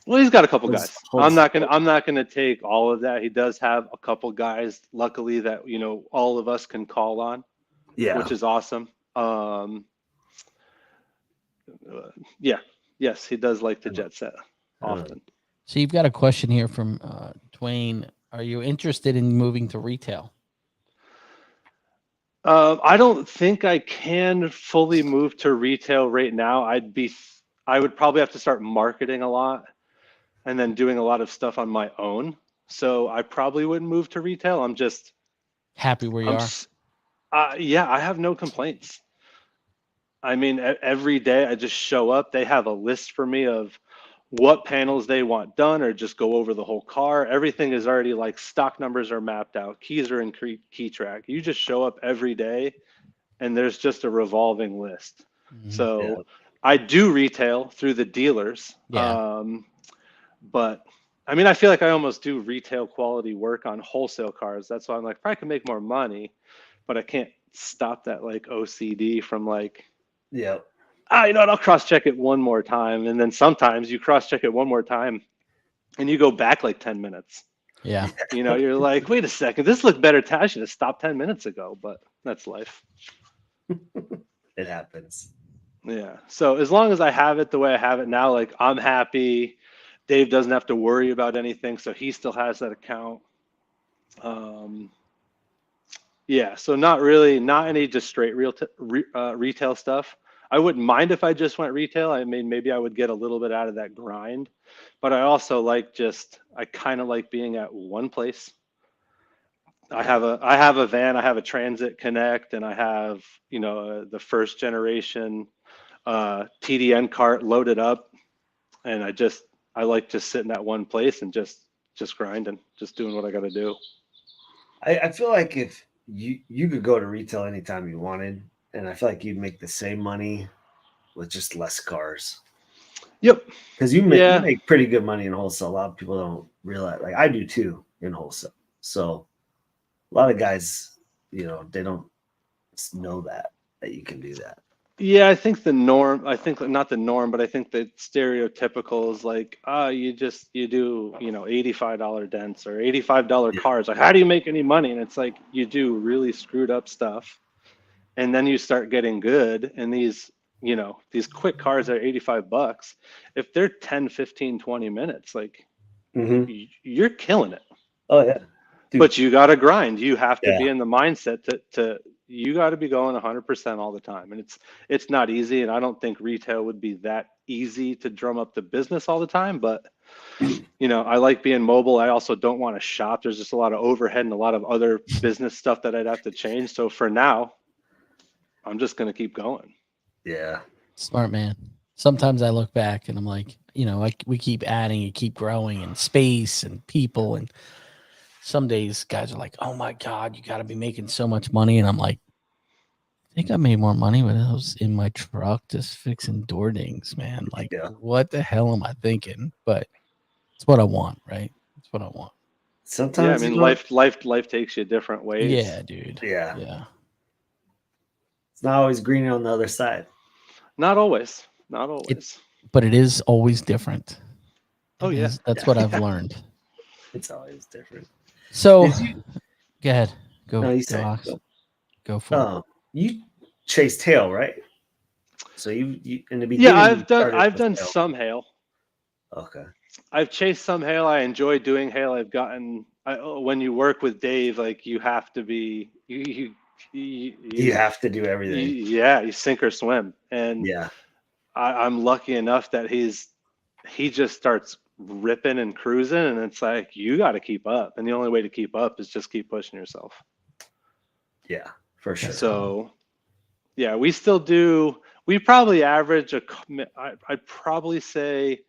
Well, he's got a couple guys. Holds- I'm not gonna take all of that. He does have a couple guys, luckily, that all of us can call on. Yeah. Which is awesome. Yes, he does like the jet set often. So you've got a question here from Dwayne. Are you interested in moving to retail? I don't think I can fully move to retail right now. I would probably have to start marketing a lot. and then doing a lot of stuff on my own. So I probably wouldn't move to retail. I'm just happy where you are. Yeah, I have no complaints. I mean, every day I just show up. They have a list for me of what panels they want done, or just go over the whole car. Everything is already like stock numbers are mapped out. Keys are in key track. You just show up every day and there's just a revolving list. So I do retail through the dealers. But I mean, I feel like I almost do retail quality work on wholesale cars. That's why I'm like, I can make more money, but I can't stop that like OCD from like, you know what, I'll cross-check it one more time. And then sometimes you cross-check it one more time and you go back like 10 minutes. Yeah. You know, you're like, wait a second, this looked better. I should have stopped 10 minutes ago, but that's life. It happens. Yeah. So as long as I have it the way I have it now, like I'm happy. Dave doesn't have to worry about anything. So he still has that account. Yeah. So not any just straight retail stuff. I wouldn't mind if I just went retail. I mean, maybe I would get a little bit out of that grind, but I also like I kind of like being at one place. I have a van, I have a Transit Connect, and I have, the first generation TDN cart loaded up. And I like just sitting at one place and just grinding, just doing what I got to do. I feel like if you could go to retail anytime you wanted, and I feel like you'd make the same money with just less cars. Yep. Because you make pretty good money in wholesale. A lot of people don't realize, like I do too, in wholesale. So a lot of guys, they don't know that you can do that. Yeah, I think not the norm, but I think the stereotypical is like, you do, $85 dents or $85 cars. Like, how do you make any money? And it's like, you do really screwed up stuff. And then you start getting good. And these quick cars are $85. If they're 10, 15, 20 minutes, like you're killing it. Oh yeah. Dude. But you got to grind. You have to be in the mindset you got to be going 100% all the time. And it's not easy. And I don't think retail would be that easy to drum up the business all the time. But, I like being mobile. I also don't want to shop. There's just a lot of overhead and a lot of other business stuff that I'd have to change. So for now, I'm just going to keep going. Yeah. Smart man. Sometimes I look back and I'm like, we keep adding and keep growing in space and people. And some days guys are like, oh my God, you got to be making so much money. And I'm like, I think I made more money when I was in my truck just fixing door dings, man. Like, what the hell am I thinking? But it's what I want, right? It's what I want. Sometimes, life takes you different ways. Yeah, dude. Yeah. It's not always green on the other side. Not always. But it is always different. That's what I've learned. It's always different. So, go ahead. Go. No, go for it. You chase tail, right? So you in the beginning. Yeah, I've done some hail. Okay. I've chased some hail. I enjoy doing hail. When you work with Dave, like you have to be you have to do everything. You sink or swim. And I'm lucky enough that he just starts ripping and cruising, and it's like you got to keep up, and the only way to keep up is just keep pushing yourself. Yeah, for sure. So we probably average I'd probably say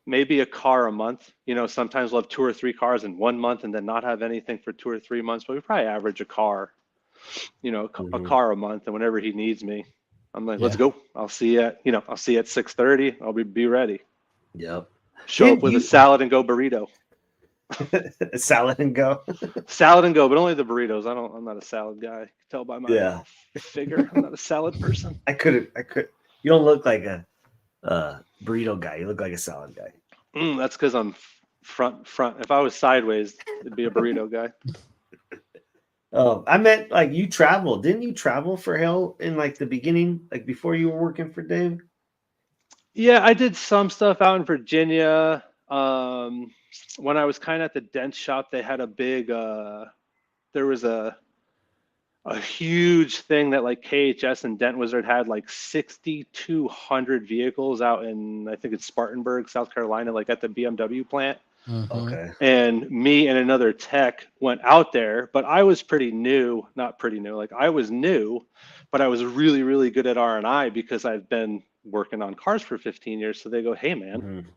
maybe a car a month. Sometimes we'll have 2 or 3 cars in 1 month and then not have anything for 2 or 3 months, but we probably average a car a car a month. And whenever he needs me, I'm like, let's go. I'll see you at 6:30. I'll be ready. Yep. Show up with a salad and go burrito. Salad and go. Salad and go, but only the burritos. I'm not a salad guy. You can tell by my figure. I'm not a salad person. I could. You don't look like a burrito guy. You look like a salad guy. That's because I'm front. If I was sideways, it'd be a burrito guy. Oh, I meant like you traveled. Didn't you travel for hail in like the beginning, like before you were working for Dave? Yeah, I did some stuff out in Virginia. When I was kind of at the dent shop, they had a big, there was a a huge thing that like KHS and Dent Wizard had like 6,200 vehicles out in, I think it's Spartanburg, South Carolina, like at the BMW plant. Okay. And me and another tech went out there, but I was pretty new, not pretty new, like I was new, but I was really, really good at R&I because I've been working on cars for 15 years. So they go, hey man,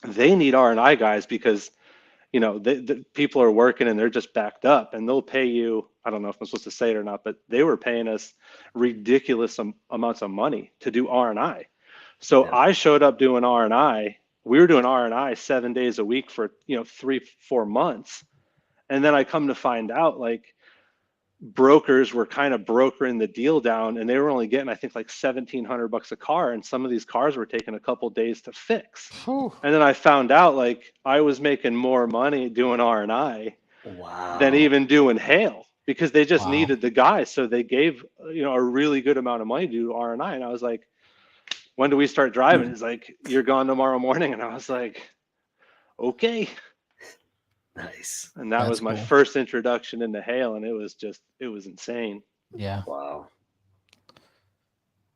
they need R&I guys because, you know, the people are working and they're just backed up and they'll pay you. I don't know if I'm supposed to say it or not, but they were paying us ridiculous amounts of money to do R&I. So I showed up doing R&I. We were doing R&I 7 days a week for, 3-4 months. And then I come to find out like brokers were kind of brokering the deal down and they were only getting, I think, like $1,700 a car. And some of these cars were taking a couple days to fix. And then I found out like I was making more money doing R&I than even doing hail because they just needed the guy. So they gave, a really good amount of money to do R&I. And I was like, when do we start driving? He's like, you're gone tomorrow morning. And I was like, okay. Nice. And that was my first introduction into hail. And it was insane. Yeah. Wow.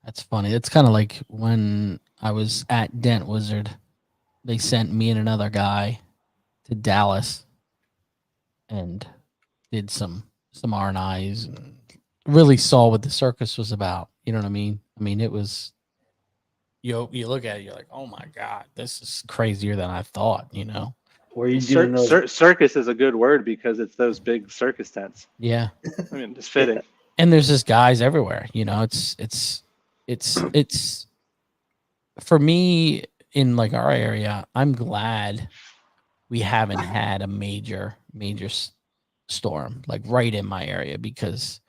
That's funny. It's kind of like when I was at Dent Wizard, they sent me and another guy to Dallas and did some R&Is and really saw what the circus was about. You know what I mean? I mean, it was, you look at it, you're like, oh my God, this is crazier than I thought, Were you doing those? Circus is a good word because it's those big circus tents. Yeah. I mean, it's fitting. And there's just guys everywhere, it's for me in like our area, I'm glad we haven't had a major storm like right in my area because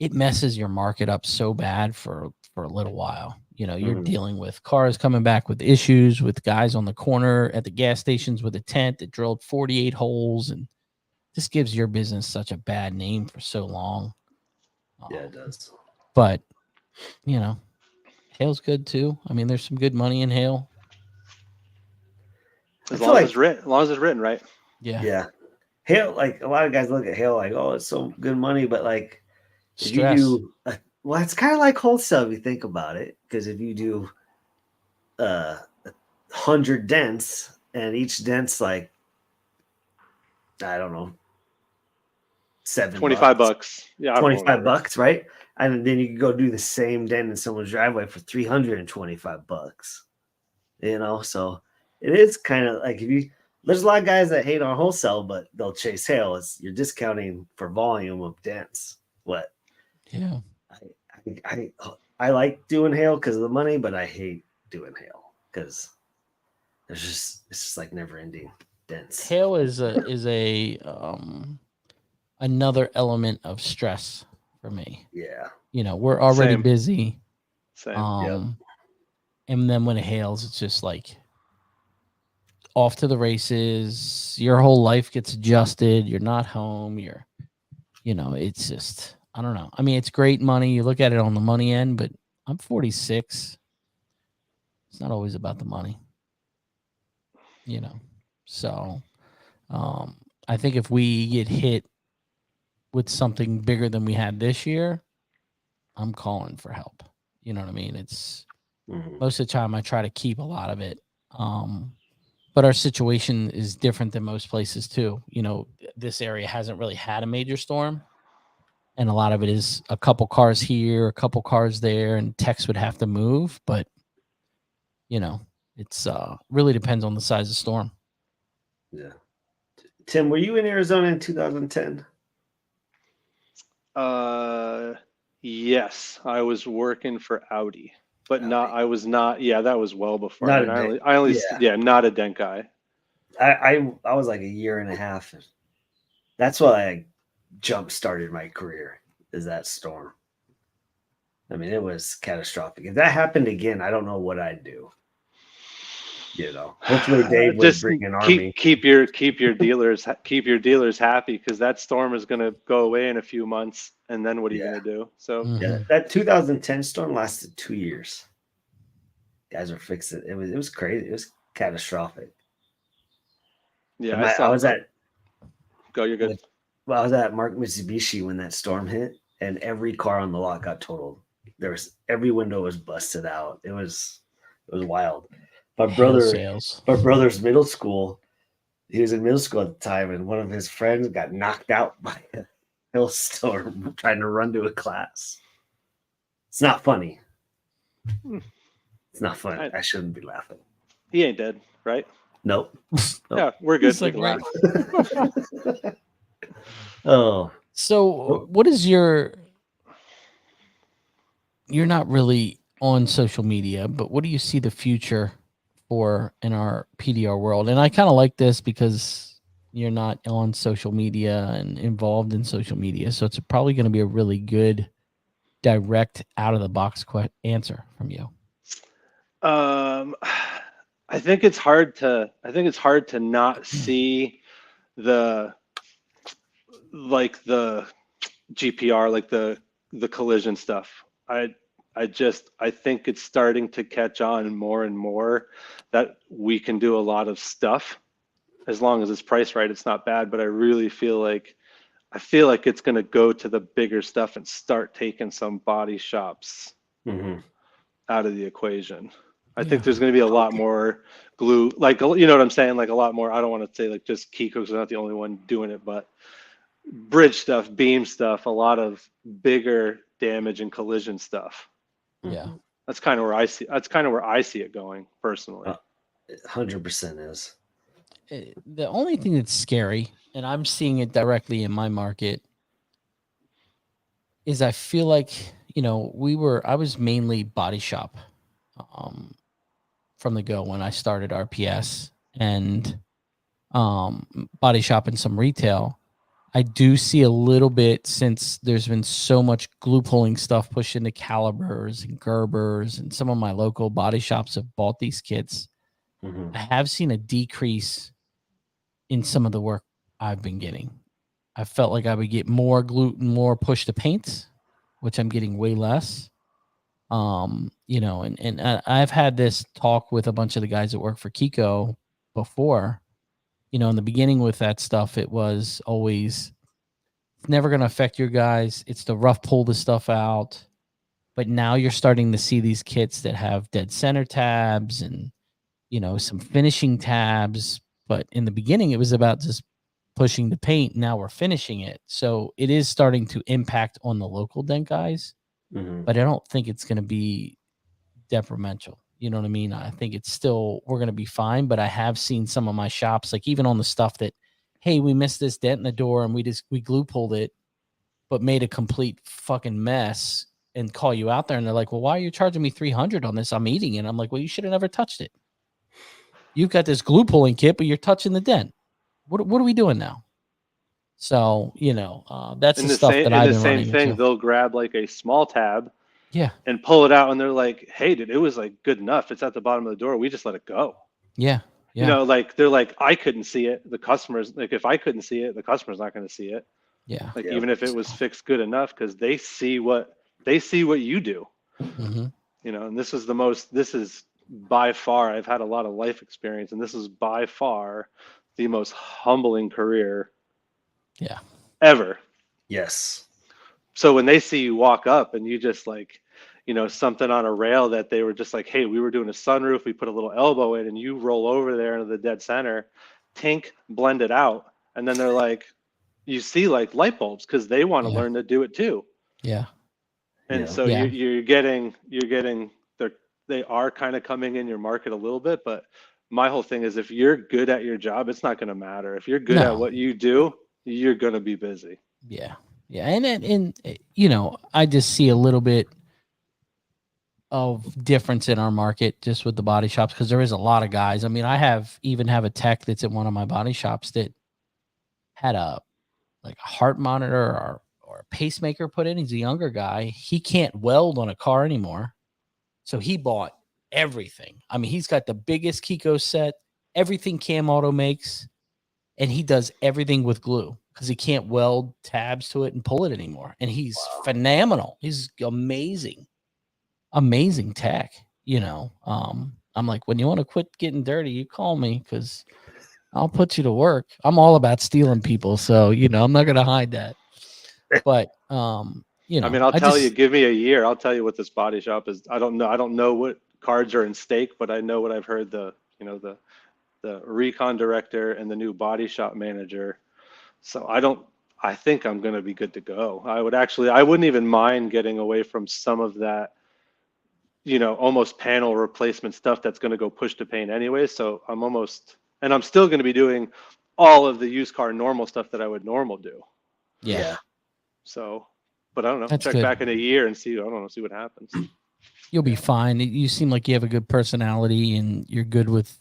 it messes your market up so bad for a little while. You're dealing with cars coming back with issues, with guys on the corner at the gas stations with a tent that drilled 48 holes, and this gives your business such a bad name for so long. Yeah, it does. But hail's good too. I mean, there's some good money in hail. As long as it's written right. Yeah. Yeah. Hail, like a lot of guys look at hail like, oh, it's so good money, but like if Stress. you do, well, it's kind of like wholesale if you think about it, because if you do 100 dents and each dent's like, I don't know, $25. Yeah, $25, right? And then you can go do the same dent in someone's driveway for $325. So it is kind of like there's a lot of guys that hate on wholesale, but they'll chase hail. You're discounting for volume of dents. What? Yeah. I like doing hail because of the money, but I hate doing hail because it's just like never ending dents. Hail is a another element of stress for me. Yeah. We're already Same. busy. Same. And then when it hails, it's just like off to the races. Your whole life gets adjusted. You're not home. It's just, I don't know. I mean, it's great money. You look at it on the money end, but I'm 46. It's not always about the money, So I think if we get hit with something bigger than we had this year, I'm calling for help. You know what I mean? It's most of the time I try to keep a lot of it. But our situation is different than most places too. This area hasn't really had a major storm. And a lot of it is a couple cars here, a couple cars there, and techs would have to move. But, it's really depends on the size of the storm. Yeah. Tim, were you in Arizona in 2010? Yes, I was working for Audi, but I was not. Yeah, that was well before. Not not a dent guy. I was like a year and a half. That's why I jump started my career, is that storm. I mean, it was catastrophic. If that happened again, I don't know what I'd do. Hopefully Dave would bring an army. Keep your dealers happy because that storm is going to go away in a few months, and then what are you going to do? So that 2010 storm lasted 2 years. Guys were fixing it. It was crazy. It was catastrophic. Yeah, I was at. Go, you're good. I was at Mark Mitsubishi when that storm hit, and every car on the lot got totaled. Every window was busted out. It was wild. My brother's middle school. He was in middle school at the time, and one of his friends got knocked out by a hailstorm trying to run to a class. It's not funny. It's not funny. I shouldn't be laughing. He ain't dead, right? Nope. Yeah, we're good. Like, right. Oh. So what is you're not really on social media, but what do you see the future for in our PDR world? And I kind of like this because you're not on social media and involved in social media. So it's probably going to be a really good direct out of the box answer from you. I think it's hard to not see the GPR, like the collision stuff. I think it's starting to catch on more and more that we can do a lot of stuff as long as it's priced right. It's not bad, but I really feel like it's going to go to the bigger stuff and start taking some body shops out of the equation. I think there's going to be a lot more glue, like, you know what I'm saying? Like a lot more, I don't want to say like just Kiko's not the only one doing it, but bridge stuff, beam stuff, a lot of bigger damage and collision stuff. Yeah. That's kind of where I see it going personally. 100% is. The only thing that's scary, and I'm seeing it directly in my market, is I feel like, you know, I was mainly body shop from the go when I started RPS, and body shop and some retail. I do see a little bit, since there's been so much glue pulling stuff pushed into calibers and Gerbers, and some of my local body shops have bought these kits. I have seen a decrease in some of the work I've been getting. I felt like I would get more gluten, more push to paint, which I'm getting way less. You know, and I've had this talk with a bunch of the guys that work for Kiko before. You know, in the beginning with that stuff, it was always, it's never going to affect your guys. It's the rough pull the stuff out. But now you're starting to see these kits that have dead center tabs and, you know, some finishing tabs. But in the beginning, it was about just pushing the paint. Now we're finishing it. So it is starting to impact on the local dent guys. But I don't think it's going to be detrimental. You know what I mean? I think it's still, we're going to be fine. But I have seen some of my shops, like even on the stuff that, hey, we missed this dent in the door and we glue pulled it, but made a complete fucking mess, and call you out there. And they're like, well, why are you charging me $300 on this? I'm eating it. I'm like, well, you should have never touched it. You've got this glue pulling kit, but you're touching the dent. What are we doing now? So, you know, that's the stuff that I've been running into. They'll grab like a small tab, yeah, and pull it out, and they're like, "Hey, dude, it was like good enough. It's at the bottom of the door. We just let it go." Yeah. You know, like they're like, "I couldn't see it. The customers, like, if I couldn't see it, the customer's not going to see it." Yeah. Like even if it was fixed good enough, because they see what you do. You know, and this is by far, I've had a lot of life experience, and this is by far the most humbling career ever. Yes. So when they see you walk up and you just like, you know, something on a rail that they were just like, hey, we were doing a sunroof, we put a little elbow in, and you roll over there into the dead center, tink, blend it out, and then they're like, you see like light bulbs, because they want to learn to do it too. Yeah. And so you're getting they are kind of coming in your market a little bit, but my whole thing is, if you're good at your job, it's not going to matter. If you're good at what you do, you're going to be busy. Yeah. Yeah. And, you know, I just see a little bit of difference in our market just with the body shops, because there is a lot of guys. I mean, I even have a tech that's at one of my body shops that had a heart monitor or a pacemaker put in. He's a younger guy. He can't weld on a car anymore. So he bought everything. I mean, he's got the biggest Kiko set, everything Cam Auto makes, and he does everything with glue because he can't weld tabs to it and pull it anymore. And he's phenomenal. He's amazing tech, you know. I'm like, when you want to quit getting dirty, you call me, because I'll put you to work. I'm all about stealing people. So, you know, I'm not going to hide that. But you know, I mean, I'll tell you, give me a year. I'll tell you what this body shop is. I don't know. I don't know what cards are in stake, but I know what I've heard the recon director and the new body shop manager. So I think I'm going to be good to go. I wouldn't even mind getting away from some of that, almost panel replacement stuff that's going to go push to paint anyway. So I'm still going to be doing all of the used car normal stuff that I would normal do. Yeah. So, but I don't know. That's Check good. back in a year and see. I don't know. See what happens. You'll be fine. You seem like you have a good personality and you're good with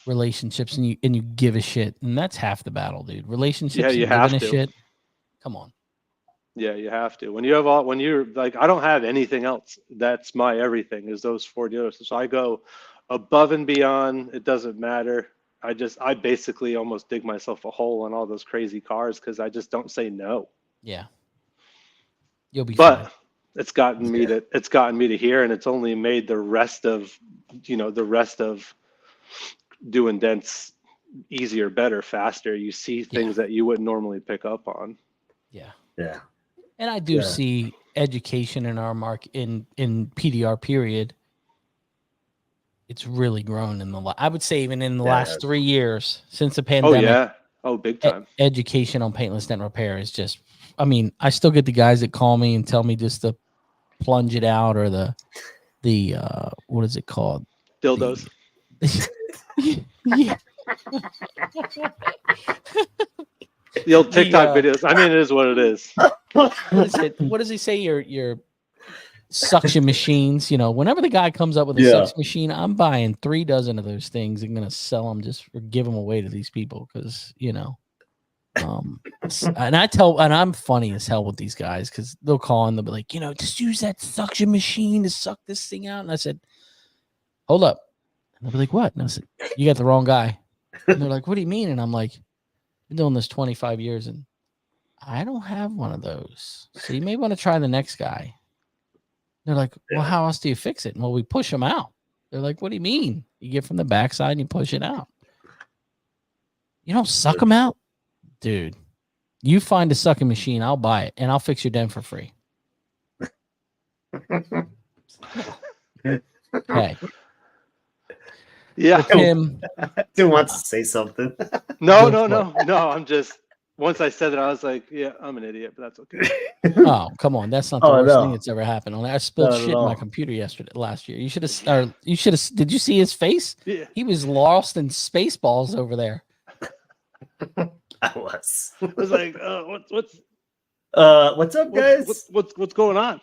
relationships and you give a shit. And that's half the battle, dude. Relationships. Yeah, you and have giving a to. shit. Come on. Yeah, you have to. When you're like, I don't have anything else. That's my everything is those 4 dealers. So I go above and beyond. It doesn't matter. I basically almost dig myself a hole on all those crazy cars because I just don't say no. Yeah. You'll be fine. It's gotten me to here, and it's only made the rest of doing dents easier, better, faster. You see things that you wouldn't normally pick up on. Yeah. Yeah. And I do see education in our in PDR period. It's really grown I would say even in the last 3 years since the pandemic. Oh yeah. Oh, big time. Education on paintless dent repair is just, I mean, I still get the guys that call me and tell me just to plunge it out or the what is it called? Dildos. Yeah. The old TikTok videos. I mean, it is what it is. What does he say? Your suction machines. Whenever the guy comes up with a suction machine, I'm buying 3 dozen of those things. I'm gonna sell them or give them away to these people because and I'm funny as hell with these guys because they'll call and they'll be like, just use that suction machine to suck this thing out. And I said, hold up. And they'll be like, what? And I said, you got the wrong guy. And they're like, what do you mean? And I'm like, I've been doing this 25 years and I don't have one of those. So you may want to try the next guy. They're like, well, how else do you fix it? Well, we push them out. They're like, what do you mean? You get from the backside and you push it out. You don't suck them out? Dude, you find a sucking machine, I'll buy it, and I'll fix your dent for free. Hey. Yeah. Tim. Tim wants to say something. No. I'm just, once I said it, I was like, yeah, I'm an idiot, but that's okay. Oh, come on. That's not the worst thing that's ever happened. I spilled shit in my computer last year. You should have, did you see his face? Yeah. He was lost in Spaceballs over there. I was like, what's up, guys? What's going on?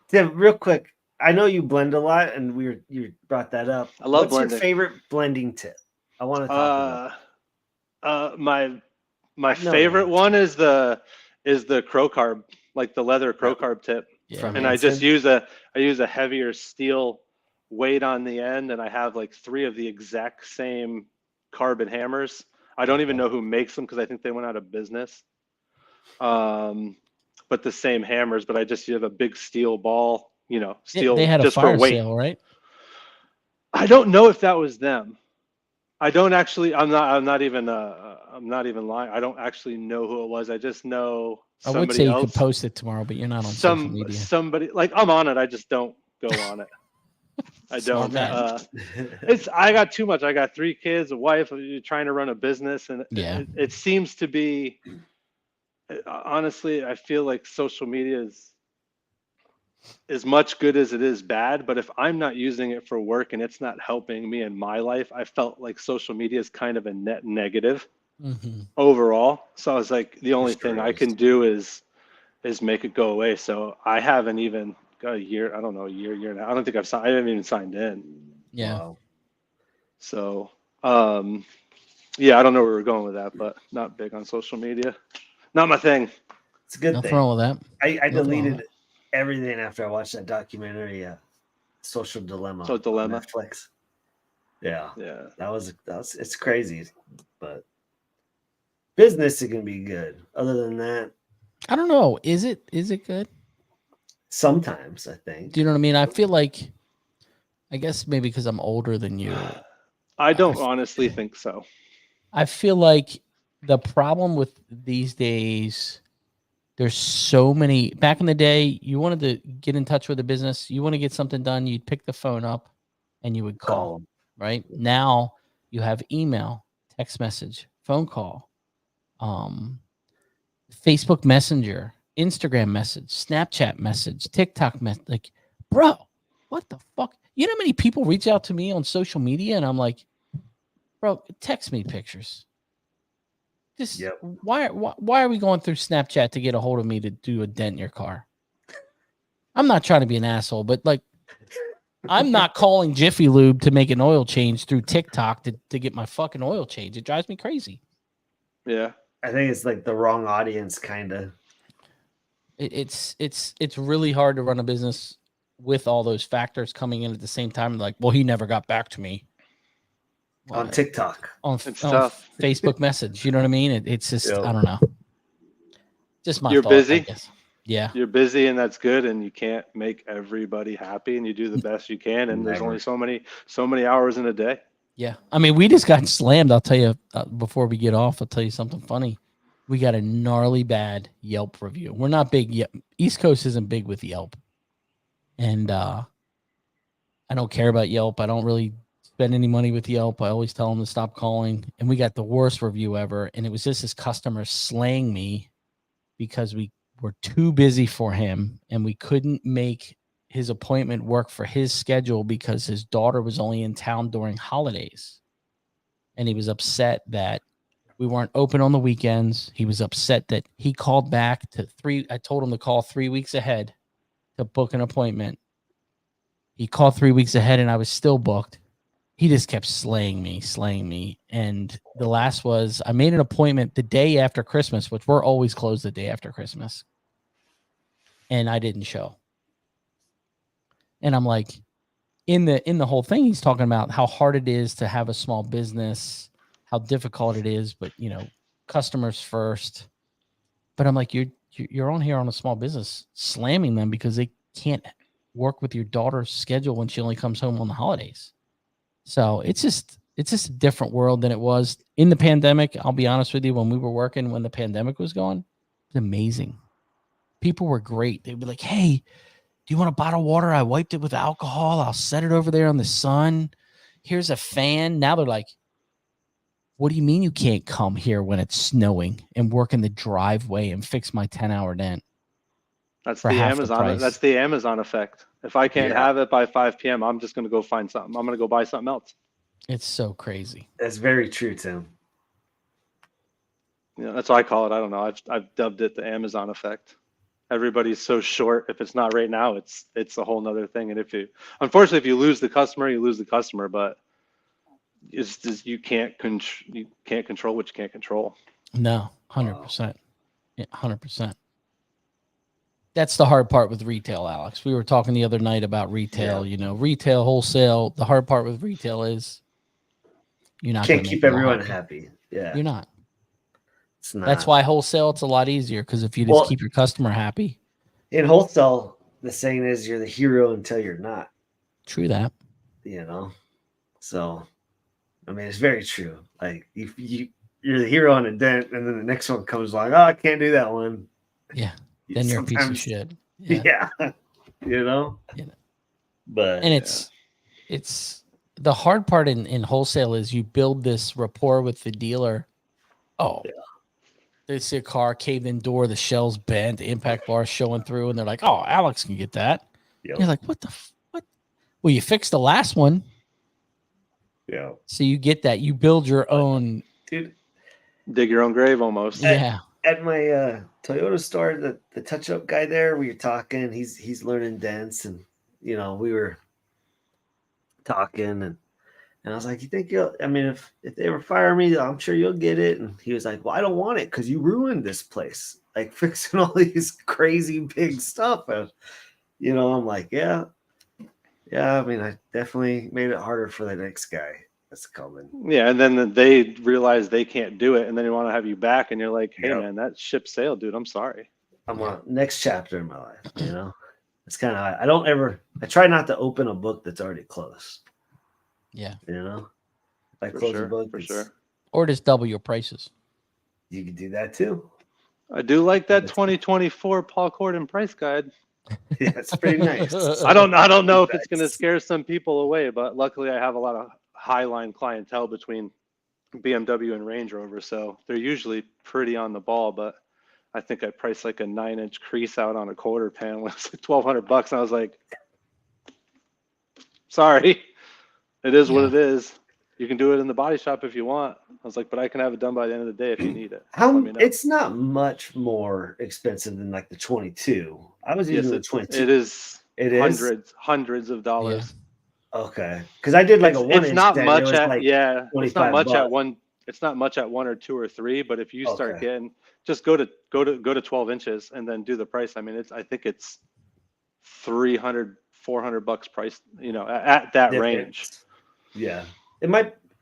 Tim, real quick. I know you blend a lot, and you brought that up. I love blending. What's your favorite blending tip? I want to talk about. My favorite one is the crow carb, like the leather crow carb tip. Yeah. And I use a heavier steel weight on the end, and I have like 3 of the exact same carbon hammers. I don't even know who makes them because I think they went out of business. But the same hammers, but I just have a big steel ball, steel. They had just a fire for weight. sale, right? I don't know if that was them. I don't actually. I'm not even lying. I don't actually know who it was. I just know somebody I would say you else. could post it tomorrow, but you're not on social media. Somebody like I'm on it. I just don't go on it. I don't. I got too much. I got 3 kids, a wife, trying to run a business, and it seems to be. Honestly, I feel like social media is as much good as it is bad. But if I'm not using it for work and it's not helping me in my life, I felt like social media is kind of a net negative overall. So I was like, the only thing I can do is make it go away. So I haven't even got a year. I don't know, a year and a half. I don't think I haven't even signed in. Yeah. Wow. So, yeah, I don't know where we're going with that, but not big on social media. Not my thing. It's a good Nothing thing. wrong with that. I deleted everything after I watched that documentary, Social Dilemma. So Dilemma. On Netflix. Yeah. Yeah. That was it's crazy, but business it can be good. Other than that, I don't know. Is it good? Sometimes I think. Do you know what I mean? I feel like, I guess maybe because I'm older than you. I don't honestly think so. I feel like the problem with these days There's so many. Back in the day, you wanted to get in touch with a business, you want to get something done, you'd pick the phone up and you would call. Right now, you have email, text message, phone call, Facebook Messenger, Instagram message, Snapchat message, TikTok message. Like, bro, what the fuck? You know how many people reach out to me on social media, and I'm like, bro, text me pictures. Just why are we going through Snapchat to get a hold of me to do a dent in your car? I'm not trying to be an asshole, but like, I'm not calling Jiffy Lube to make an oil change through TikTok to get my fucking oil change. It drives me crazy. Yeah. I think it's like the wrong audience, kind of. It's really hard to run a business with all those factors coming in at the same time. Like, well, he never got back to me. On TikTok, on Facebook message. You know what I mean? It's just, I don't know. Just my You're thought, busy. I guess. Yeah. You're busy, and that's good. And you can't make everybody happy, and you do the best you can. And there's only so many hours in a day. Yeah. I mean, we just got slammed. I'll tell you, before we get off, I'll tell you something funny. We got a gnarly bad Yelp review. We're not big. East Coast isn't big with Yelp. And I don't care about Yelp. I don't really spend any money with Yelp. I always tell them to stop calling. And we got the worst review ever. And it was just his customer slaying me because we were too busy for him and we couldn't make his appointment work for his schedule because his daughter was only in town during holidays. And he was upset that we weren't open on the weekends. He was upset that he called back I told him to call 3 weeks ahead to book an appointment. He called 3 weeks ahead and I was still booked. He just kept slaying me. And the last was, I made an appointment the day after Christmas, which we're always closed the day after Christmas. And I didn't show. And I'm like, in the whole thing, he's talking about how hard it is to have a small business, how difficult it is, but customers first. But I'm like, you're on here on a small business slamming them because they can't work with your daughter's schedule when she only comes home on the holidays. So it's just a different world than it was in the pandemic. I'll be honest with you, when we were working, when the pandemic was going, it was amazing. People were great. They'd be like, hey, do you want a bottle of water? I wiped it with alcohol. I'll set it over there on the sun. Here's a fan. Now they're like, what do you mean you can't come here when it's snowing and work in the driveway and fix my 10-hour dent? That's the Amazon. That's the Amazon effect. If I can't have it by 5 p.m., I'm just going to go find something. I'm going to go buy something else. It's so crazy. That's very true, Tim. That's what I call it. I don't know. I've dubbed it the Amazon effect. Everybody's so short. If it's not right now, it's a whole nother thing. And unfortunately, if you lose the customer, you lose the customer. But it's just, you can't control what you can't control. No, 100%. 100%. That's the hard part with retail, Alex. We were talking the other night about retail, retail, wholesale. The hard part with retail is you're not can't keep everyone happy. Yeah. You're not. It's not. That's why wholesale, it's a lot easier, because if you just keep your customer happy. In wholesale, the saying is you're the hero until you're not. True that. So, I mean, it's very true. Like, if you're the hero on a dent, and then the next one comes along, I can't do that one. Yeah. Then you're a piece of shit. Yeah. But it's the hard part in wholesale is you build this rapport with the dealer. Oh, yeah. They see a car, caved in door, the shell's bent, the impact bar showing through, and they're like, "Oh, Alex can get that." Yep. You're like, "What the what?" Well, you fixed the last one. Yeah. So you get that. You build your own. Dude, dig your own grave almost. Yeah. At my Toyota store, the touch-up guy there, we were talking. He's learning dents, and we were talking, and I was like, "You think if they ever fire me, I'm sure you'll get it." And he was like, "Well, I don't want it because you ruined this place, like fixing all these crazy big stuff." And I'm like, yeah. I mean, I definitely made it harder for the next guy that's coming. Yeah, and then they realize they can't do it, and then they want to have you back, and you're like, "Hey, man, that ship sailed, dude. I'm sorry." I'm on next chapter in my life. It's kind of I try not to open a book that's already closed. Yeah. If I close a book, for sure. Or just double your prices. You can do that too. I do like that 2024 Paul Corden price guide. Yeah, it's pretty nice. I don't know if it's going to scare some people away, but luckily I have a lot of highline clientele between BMW and Range Rover, so they're usually pretty on the ball. But I think I priced like a 9-inch crease out on a quarter panel. It was like $1,200, and I was like, sorry, it is what it is. You can do it in the body shop if you want. I was like, but I can have it done by the end of the day if you need it. It's not much more expensive than like the 22. I was using the 22. It is. It is hundreds of dollars. Yeah. Okay, because I did like a 1-inch. It's not much at like It's not much at one. It's not much at 1 or 2 or 3. But if you start getting, just go to 12 inches and then do the price. I mean, I think it's $300-$400 price. You know, at that range. Yeah.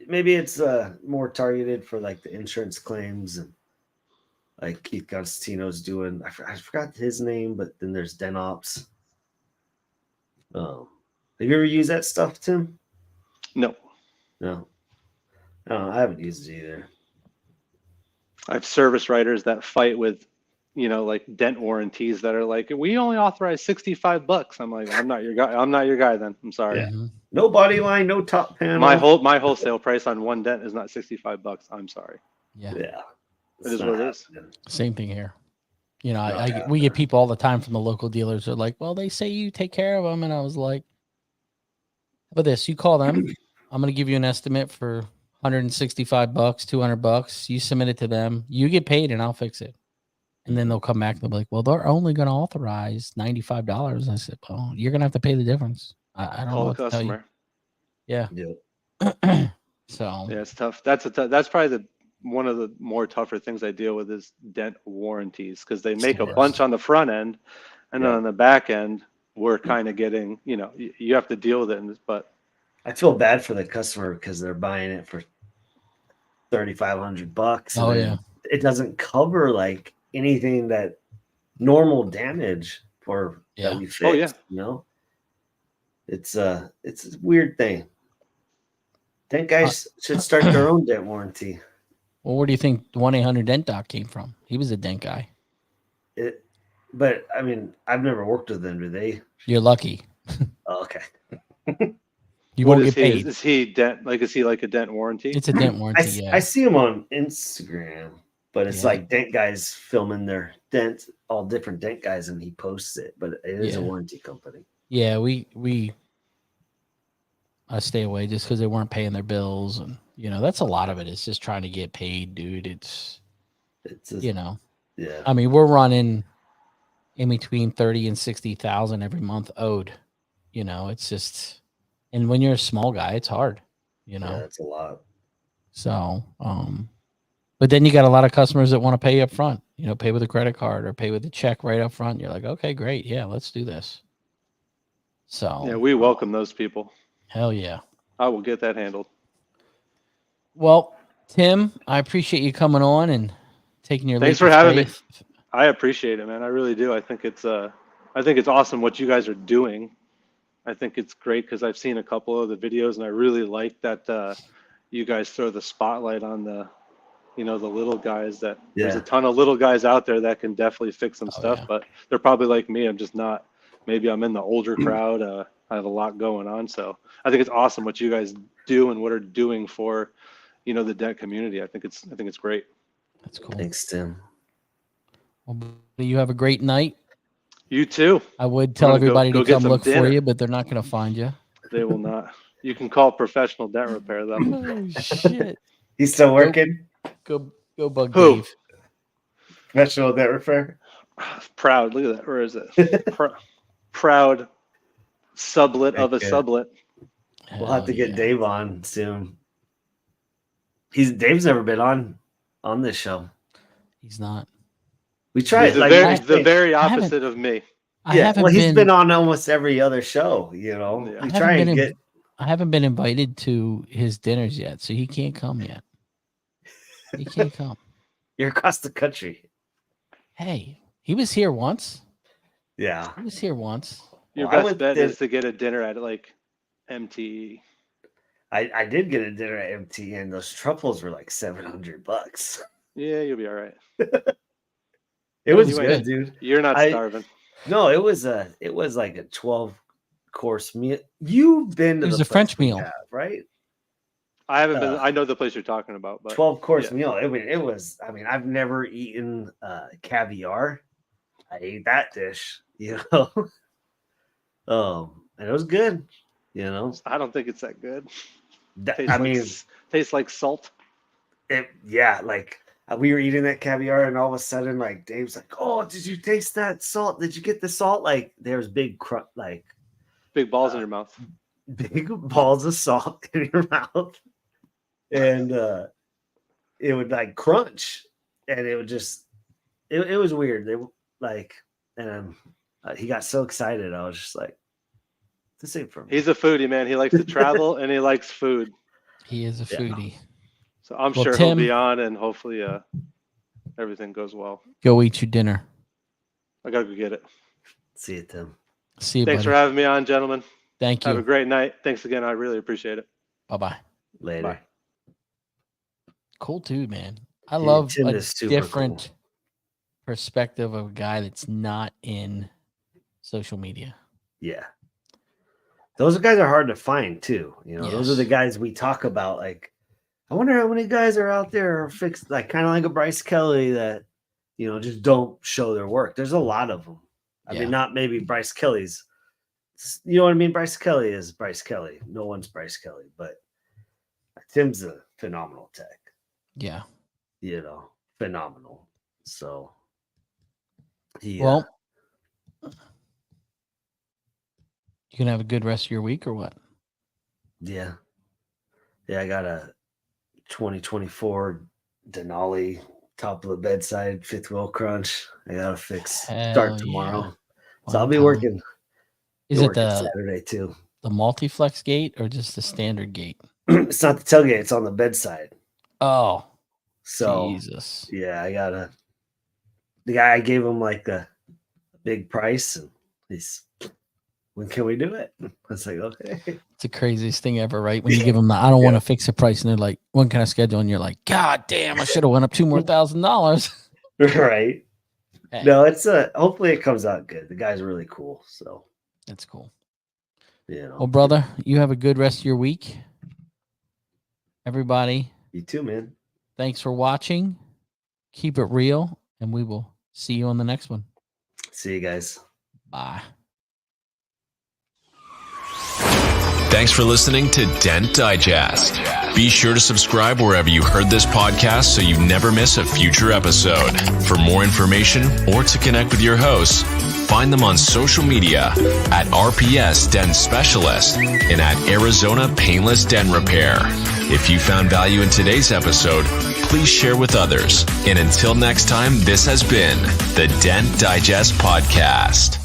Maybe it's more targeted for like the insurance claims, and like Keith Constantino's doing. I forgot his name, but then there's DentOps. Have you ever used that stuff, Tim? No. I haven't used it either. I have service writers that fight with, like dent warranties that are like, we only authorize $65. I'm like, I'm not your guy. I'm not your guy then. I'm sorry. Yeah. No body line, no top panel. My wholesale price on one dent is not $65. I'm sorry. Yeah. It is what it is. Same thing here. We get people all the time from the local dealers. They're like, well, they say you take care of them. And I was like, how about this? You call them. I'm going to give you an estimate for $165, $200. You submit it to them. You get paid and I'll fix it. And then they'll come back and they'll be like, well, they're only going to authorize $95. I said, well, you're going to have to pay the difference. I don't know what to tell you. Yeah. So yeah, it's tough. That's probably one of the more tougher things I deal with is dent warranties, because they make a bunch on the front end, and then on the back end, we're kind of getting, you have to deal with it. But I feel bad for the customer because they're buying it for $3,500. Oh yeah. It doesn't cover like anything that normal damage for that we fix. Oh yeah. It's a weird thing. Dent guys should start their own dent warranty. Well, where do you think the 1-800 Dent came from? He was a dent guy. But I mean, I've never worked with them. Do they? You're lucky. Oh, okay. You won't get paid. Is he dent? Like, is he like a dent warranty? It's a dent warranty. I see him on Instagram, but it's like dent guys filming their dents, all different dent guys, and he posts it. But it is a warranty company. Yeah, I stay away just because they weren't paying their bills, and that's a lot of it. It's just trying to get paid, dude. It's Yeah. I mean, we're running in between 30 and 60,000 every month owed. It's just, and when you're a small guy, it's hard. Yeah, that's a lot. So, but then you got a lot of customers that want to pay up front. Pay with a credit card or pay with a check right up front. You're like, okay, great, yeah, let's do this. So yeah, we welcome those people. Hell yeah. I will get that handled. Well, Tim, I appreciate you coming on and taking your Thanks for having me. I appreciate it, man. I really do. I think it's awesome what you guys are doing. I think it's great because I've seen a couple of the videos, and I really like that you guys throw the spotlight on the little guys. That there's a ton of little guys out there that can definitely fix some stuff, but they're probably like me. I'm just not. Maybe I'm in the older crowd. I have a lot going on, so I think it's awesome what you guys do and what are doing for, the dent community. I think it's great. That's cool. Thanks, Tim. Well, you have a great night. You too. I would tell everybody to come look dinner for you, but they're not going to find you. They will not. You can call Professional Dent Repair though. Oh shit! He's still working. Go bug Who? Dave. Professional Dent Repair. Proud. Look at that. Where is it? Proud sublet of a sublet. We'll have to get Dave on soon. Dave's never been on this show. He's not. We tried. The very opposite of me. He's been on almost every other show. We try and get. I haven't been invited to his dinners yet, so he can't come yet. He can't come. You're across the country. Hey, he was here once. Yeah, he was here once. Your best bet is to get a dinner at like MTE. I did get a dinner at MTE, and those truffles were like $700. Yeah, you'll be all right. It was You good, ain't- dude. You're not starving. No, it was like a 12-course meal. You've been to It was the a French place we meal. have, right? I haven't been. I know the place you're talking about, but 12-course yeah. meal. It was. I mean, I've never eaten caviar. I ate that dish, you know. And it was good, you know. I don't think it's that good. Tastes Tastes like salt. like we were eating that caviar, and all of a sudden, like Dave's like, "Oh, did you taste that salt? Did you get the salt?" Like there's big Big balls in your mouth. big balls of salt in your mouth, and it would like crunch, and it would just it was weird. They like, and he got so excited. I was just like, "This ain't for me." He's a foodie, man. He likes to travel and he likes food. He is a foodie. So I'm Well, sure Tim, he'll be on, and hopefully everything goes well. Go eat your dinner. I gotta go get it. See you, Tim. See you, Thanks buddy. for having me on, gentlemen. Thank Have a you. great night. Thanks again. I really appreciate it. Bye-bye. Later. Bye. Cool dude, man. I Dude, love Tim a is super different cool. perspective of a guy that's not in social media. Yeah. Those guys are hard to find too. You know, those are Yes. the guys we talk about. Like, I wonder how many guys are out there fixed, like kind of like a Bryce Kelly that, you know, just don't show their work. There's a lot of them. I Yeah. mean, not maybe Bryce Kelly's, you know what I mean? Bryce Kelly is Bryce Kelly. No one's Bryce Kelly, but Tim's a phenomenal tech, Yeah. you know, phenomenal. So, Well, you gonna have a good rest of your week or what? yeah. I got a 2024 Denali top of the bedside fifth wheel crunch. I gotta fix Hell start tomorrow. yeah. So I'll be Fun working. Is it working the Saturday too? multi-flex gate or just the standard gate? It's not the tailgate, it's on the bedside. Oh, So Jesus. yeah, the guy, I gave him like a big price, and he's, when can we do it? I was like, okay. It's the craziest thing ever, right? When you give them the I don't want to fix a price and they're like, when can I schedule? And you're like, God damn, I should have went up $2 more thousand. Right. Hey, No, it's hopefully it comes out good. The guy's really cool. So, that's cool. you know. Well, brother, you have a good rest of your week. Everybody, You too, man. thanks for watching. Keep it real, and we will see you on the next one. See you guys. Bye. Thanks for listening to Dent Digest. Be sure to subscribe wherever you heard this podcast so you never miss a future episode. For more information or to connect with your hosts, find them on social media at RPS Dent Specialist and at Arizona Paintless Dent Repair. If you found value in today's episode, please share with others. And until next time, this has been the Dent Digest Podcast.